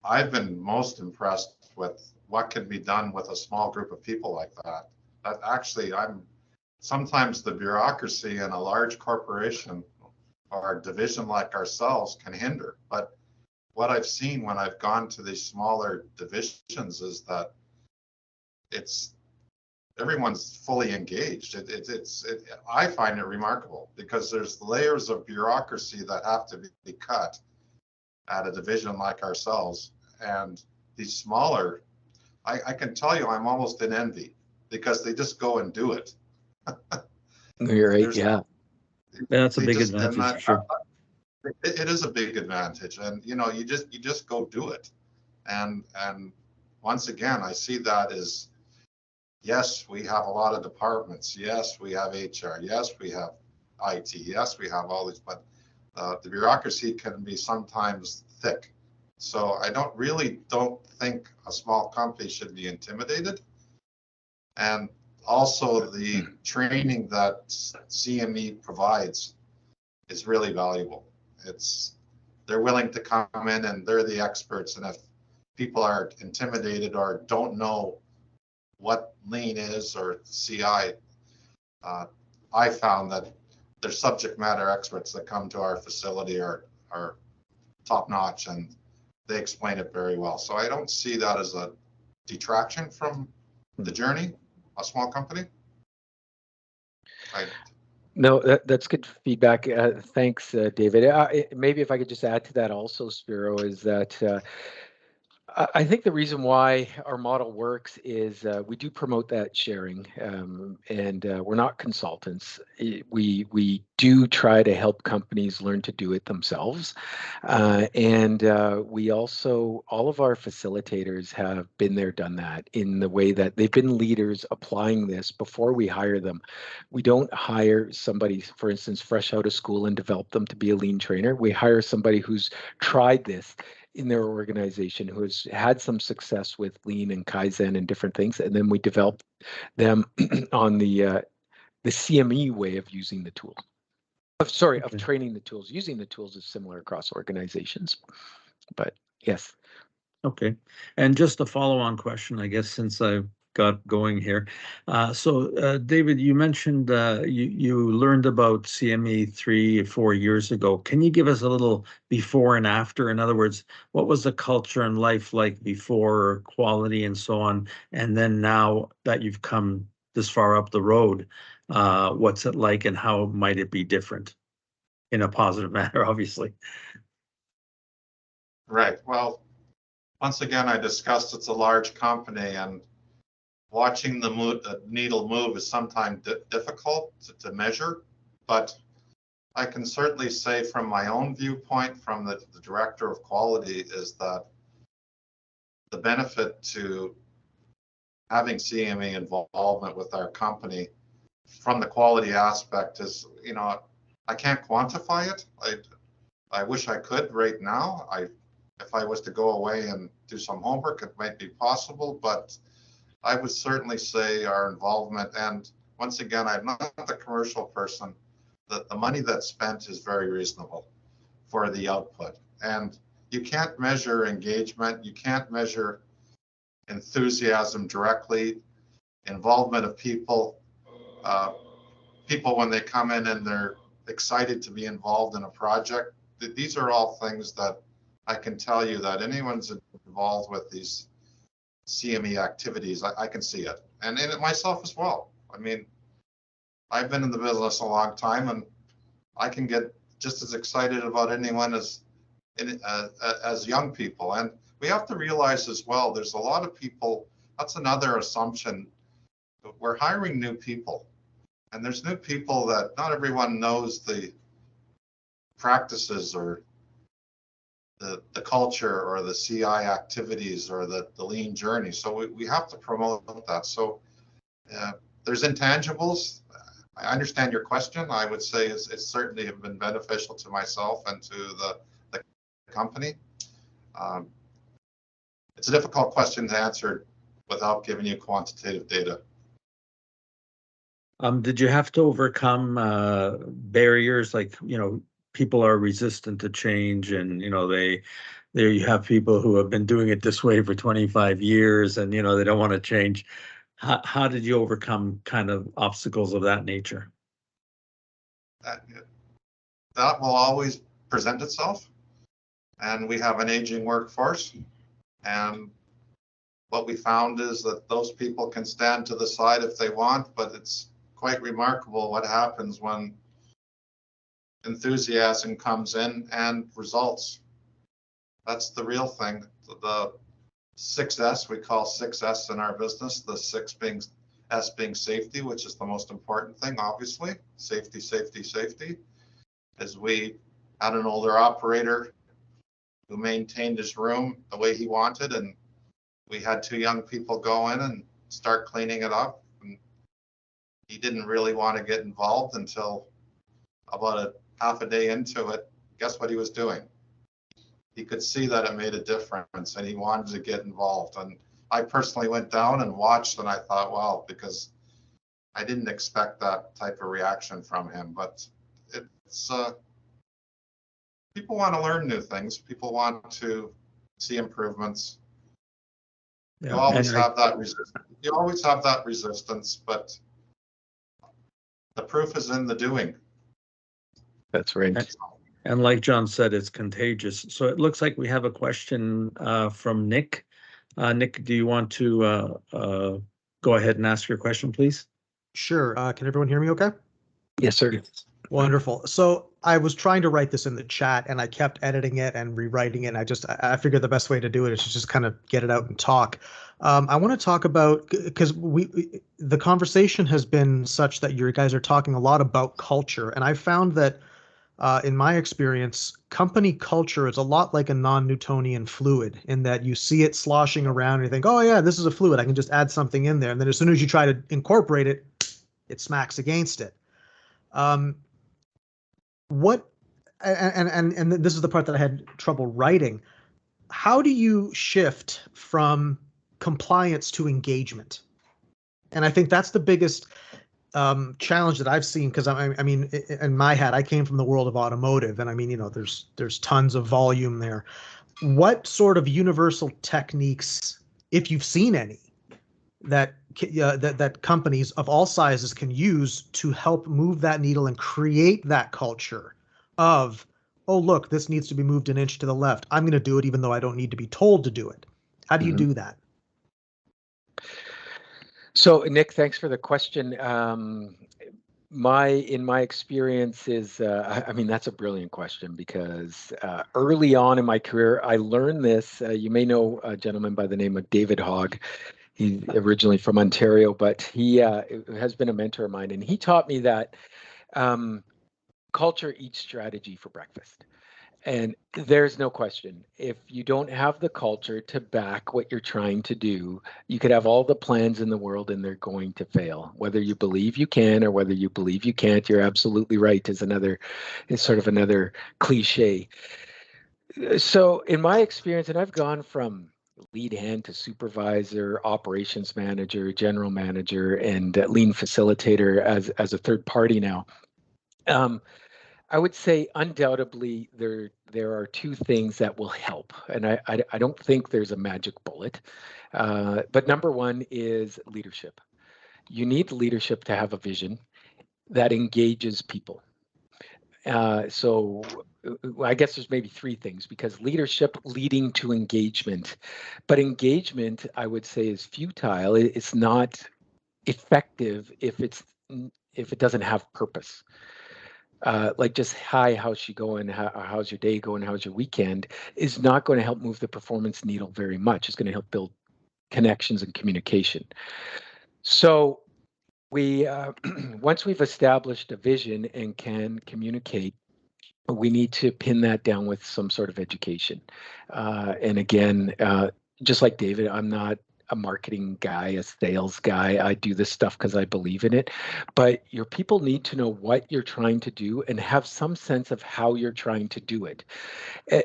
S3: I've been most impressed with what can be done with a small group of people like that. That actually, sometimes the bureaucracy in a large corporation or a division like ourselves can hinder. But what I've seen when I've gone to these smaller divisions is that everyone's fully engaged. I find it remarkable because there's layers of bureaucracy that have to be cut at a division like ourselves. And these smaller, I can tell you, I'm almost in envy because they just go and do it.
S2: You're right. Yeah.
S1: That's a big advantage for sure.
S3: It is a big advantage, and you know, you just go do it. And once again, I see that as, yes, we have a lot of departments. Yes, we have HR. Yes, we have IT. Yes, we have all these, but the bureaucracy can be sometimes thick. So I don't think a small company should be intimidated. And also the training that CME provides is really valuable. They're willing to come in and they're the experts. And if people are intimidated or don't know what lean is or CI, I found that there's subject matter experts that come to our facility are top notch and they explain it very well. So I don't see that as a detraction from the journey, a small company.
S2: No, that's good feedback. Thanks, David. Maybe if I could just add to that also, Spiro, is that I think the reason why our model works is we do promote that sharing, and we're not consultants. We do try to help companies learn to do it themselves, and we also, all of our facilitators have been there, done that, in the way that they've been leaders applying this before we hire them. We don't hire somebody, for instance, fresh out of school and develop them to be a lean trainer. We hire somebody who's tried this in their organization, who has had some success with lean and Kaizen and different things, and then we develop them on the CME way of using the tool. Of training the tools. Using the tools is similar across organizations, but yes.
S1: Okay, and just a follow-on question, I guess, since I've got going here. David, you mentioned you learned about CME 3 or 4 years ago. Can you give us a little before and after? In other words, what was the culture and life like before, quality and so on? And then now that you've come this far up the road, what's it like and how might it be different in a positive manner, obviously?
S3: Right. Well, once again, I discussed it's a large company and watching the needle move is sometimes difficult to measure, but I can certainly say from my own viewpoint, from the director of quality, is that the benefit to having CME involvement with our company from the quality aspect is, I can't quantify it. I wish I could right now. If I was to go away and do some homework, it might be possible, but I would certainly say our involvement, and once again, I'm not the commercial person, that the money that's spent is very reasonable for the output. And you can't measure engagement, you can't measure enthusiasm directly, involvement of people. People, when they come in and they're excited to be involved in a project, these are all things that I can tell you that anyone's involved with these CME activities, I can see it, and in it myself as well. I mean, I've been in the business a long time, and I can get just as excited about anyone as young people. And we have to realize as well, there's a lot of people. That's another assumption. We're hiring new people, and there's new people that not everyone knows the practices or the culture or the CI activities or the lean journey. So we have to promote that. So there's intangibles. I understand your question. I would say it's certainly have been beneficial to myself and to the company. It's a difficult question to answer without giving you quantitative data.
S1: Did you have to overcome barriers like, people are resistant to change, and there you have people who have been doing it this way for 25 years and they don't want to change. How did you overcome kind of obstacles of that nature?
S3: That will always present itself, and we have an aging workforce, and what we found is that those people can stand to the side if they want, but it's quite remarkable what happens when enthusiasm comes in and results. That's the real thing. The 6S, we call 6S in our business, the 6 being S being safety, which is the most important thing, obviously. Safety, safety, safety. As we had an older operator who maintained his room the way he wanted, and we had 2 young people go in and start cleaning it up. And he didn't really want to get involved until about half a day into it. Guess what he was doing? He could see that it made a difference and he wanted to get involved. And I personally went down and watched, and I thought, wow, because I didn't expect that type of reaction from him. But it's people want to learn new things. People want to see improvements.
S1: Yeah.
S3: You always have that resistance. You always have that resistance, but the proof is in the doing.
S2: That's right.
S1: And like John said, it's contagious. So it looks like we have a question from Nick. Nick, do you want to go ahead and ask your question, please?
S4: Sure. Can everyone hear me okay?
S2: Yes, sir.
S4: Wonderful. So I was trying to write this in the chat and I kept editing it and rewriting it. And I figured the best way to do it is to just kind of get it out and talk. I want to talk about, because the conversation has been such that you guys are talking a lot about culture. And I found that in my experience, company culture is a lot like a non-Newtonian fluid in that you see it sloshing around and you think, oh yeah, this is a fluid. I can just add something in there. And then as soon as you try to incorporate it, it smacks against it. What and this is the part that I had trouble writing. How do you shift from compliance to engagement? And I think that's the biggest challenge that I've seen, because I mean, in my head, I came from the world of automotive, and I mean, you know, there's tons of volume there. What sort of universal techniques, if you've seen any, that that companies of all sizes can use to help move that needle and create that culture of, oh, look, this needs to be moved an inch to the left. I'm going to do it even though I don't need to be told to do it. How do you do that?
S2: So, Nick, thanks for the question. In my experience is, I mean, that's a brilliant question, because early on in my career, I learned this. You may know a gentleman by the name of David Hogg. He's originally from Ontario, but he has been a mentor of mine, and he taught me that culture eats strategy for breakfast. And there's no question, if you don't have the culture to back what you're trying to do, you could have all the plans in the world and they're going to fail. Whether you believe you can or whether you believe you can't, you're absolutely right, is sort of another cliche. So in my experience, and I've gone from lead hand to supervisor, operations manager, general manager, and lean facilitator as a third party now. I would say undoubtedly there are two things that will help, and I don't think there's a magic bullet. But number one is leadership. You need leadership to have a vision that engages people. So I guess there's maybe three things, because leadership leading to engagement, but engagement, I would say, is futile. It's not effective if it doesn't have purpose. Like just, hi, how's she going? How's your day going? How's your weekend? Is not going to help move the performance needle very much. It's going to help build connections and communication. So we, once we've established a vision and can communicate, we need to pin that down with some sort of education. And again, just like David, I'm not a marketing guy, a sales guy. I do this stuff because I believe in it. But your people need to know what you're trying to do and have some sense of how you're trying to do it.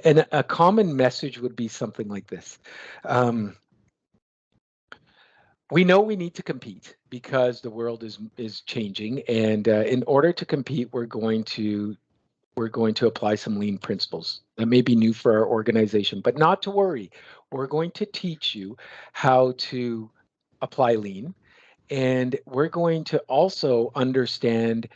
S2: And a common message would be something like this. We know we need to compete because the world is changing, and in order to compete, we're going to apply some lean principles. That may be new for our organization, but not to worry. We're going to teach you how to apply lean, and we're going to also understand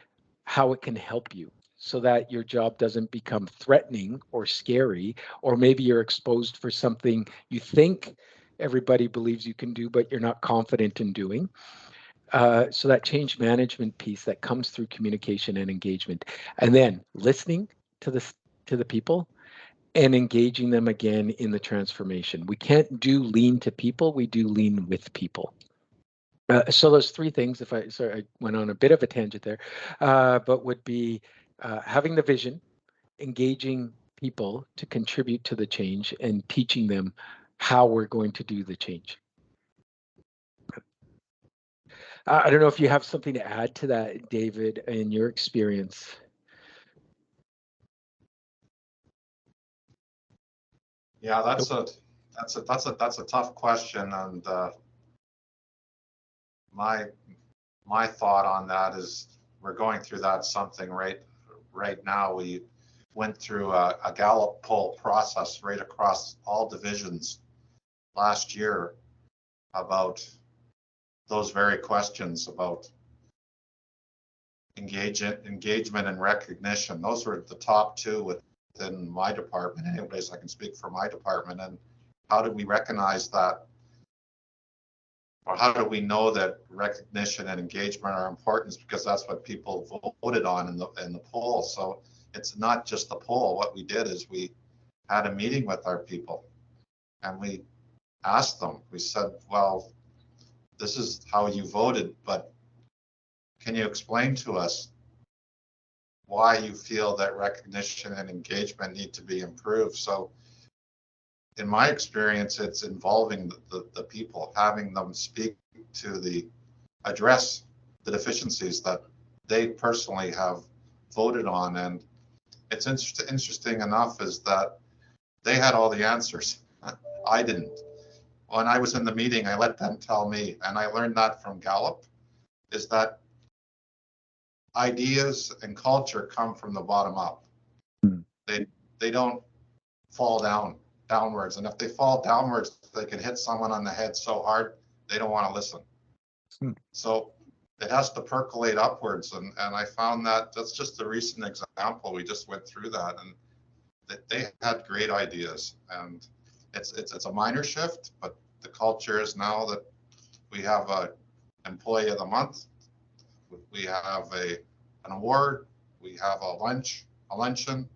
S2: how it can help you so that your job doesn't become threatening or scary, or maybe you're exposed for something you think everybody believes you can do, but you're not confident in doing. So that change management piece that comes through communication and engagement, and then listening to the people and engaging them again in the transformation. We can't do lean to people, we do lean with people. So those three things, sorry, I went on a bit of a tangent there, but would be having the vision, engaging people to contribute to the change, and teaching them how we're going to do the change. I don't know if you have something to add to that, David, in your experience.
S3: Yeah, that's a tough question, and my thought on that is we're going through that something right now. went through a Gallup poll process right across all divisions last year about those very questions about engagement and recognition. Those were the top two within my department. Anyways, I can speak for my department. And how do we recognize that? Or how do we know that recognition and engagement are important? It's because that's what people voted on in the poll. So it's not just the poll. What we did is we had a meeting with our people and we asked them, we said, well, this is how you voted, but can you explain to us why you feel that recognition and engagement need to be improved? So in my experience, it's involving the people, having them speak to address the deficiencies that they personally have voted on. And it's interesting enough is that they had all the answers. I didn't. When I was in the meeting, I let them tell me, and I learned that from Gallup, is that ideas and culture come from the bottom up. They don't fall downwards. And if they fall downwards, they can hit someone on the head so hard, they don't want to listen. So it has to percolate upwards. And I found that's just a recent example. We just went through that, and they had great ideas. And it's a minor shift, but the culture is now that we have a employee of the month, we have an award, we have a luncheon,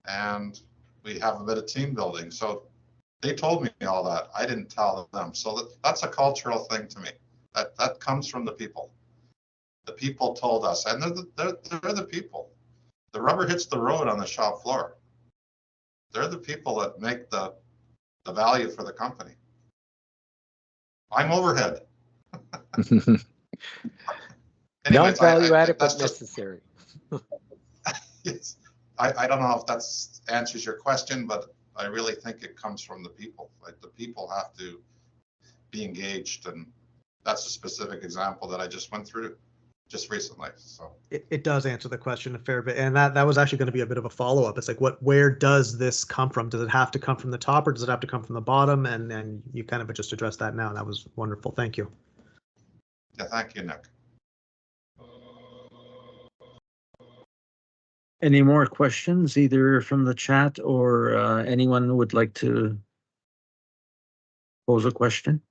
S3: and we have a bit of team building. So they told me all that. I didn't tell them. So that's a cultural thing to me. That comes from the people. The people told us, and they're the people. The rubber hits the road on the shop floor. They're the people that make the value for the company. I'm overhead.
S2: Not value added, but necessary.
S3: Yes. I don't know if that answers your question, but I really think it comes from the people. Like, the people have to be engaged, and that's a specific example that I just went through just recently. So
S4: it does answer the question a fair bit, and that was actually going to be a bit of a follow-up. It's like, where does this come from? Does it have to come from the top, or does it have to come from the bottom? And you kind of just addressed that now. That was wonderful. Thank you.
S3: Yeah, thank you, Nick.
S1: Any more questions, either from the chat or anyone who would like to pose a question?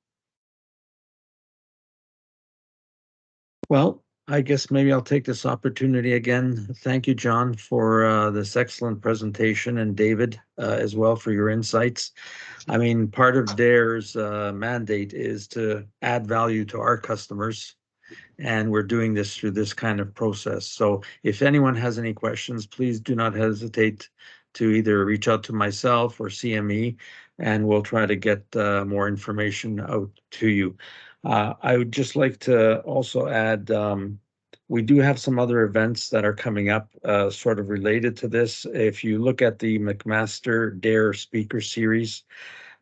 S1: Well, I guess maybe I'll take this opportunity again. Thank you, John, for this excellent presentation, and David as well for your insights. I mean, part of DAIR's mandate is to add value to our customers, and we're doing this through this kind of process. So if anyone has any questions, please do not hesitate to either reach out to myself or CME, and we'll try to get more information out to you. I would just like to also add, we do have some other events that are coming up sort of related to this. If you look at the McMaster DAIR speaker series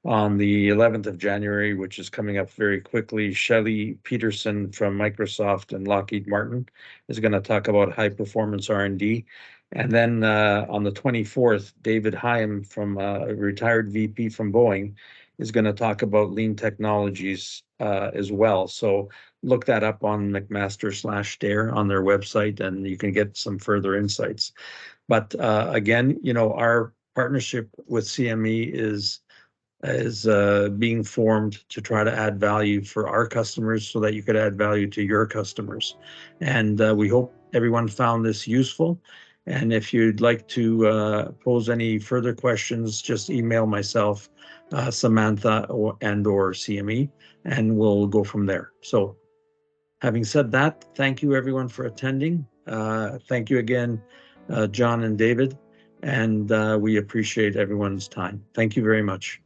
S1: on the 11th of January, which is coming up very quickly, Shelley Peterson from Microsoft and Lockheed Martin is going to talk about high performance R&D. And then on the 24th, David Hyam, from a retired VP from Boeing, is going to talk about lean technologies as well. So look that up on McMaster/DAIR on their website, and you can get some further insights. But again, you know, our partnership with CME is being formed to try to add value for our customers so that you could add value to your customers. And we hope everyone found this useful. And if you'd like to pose any further questions, just email myself, Samantha, or CME, and we'll go from there. So having said that, thank you everyone for attending. Thank you again, John and David, and we appreciate everyone's time. Thank you very much.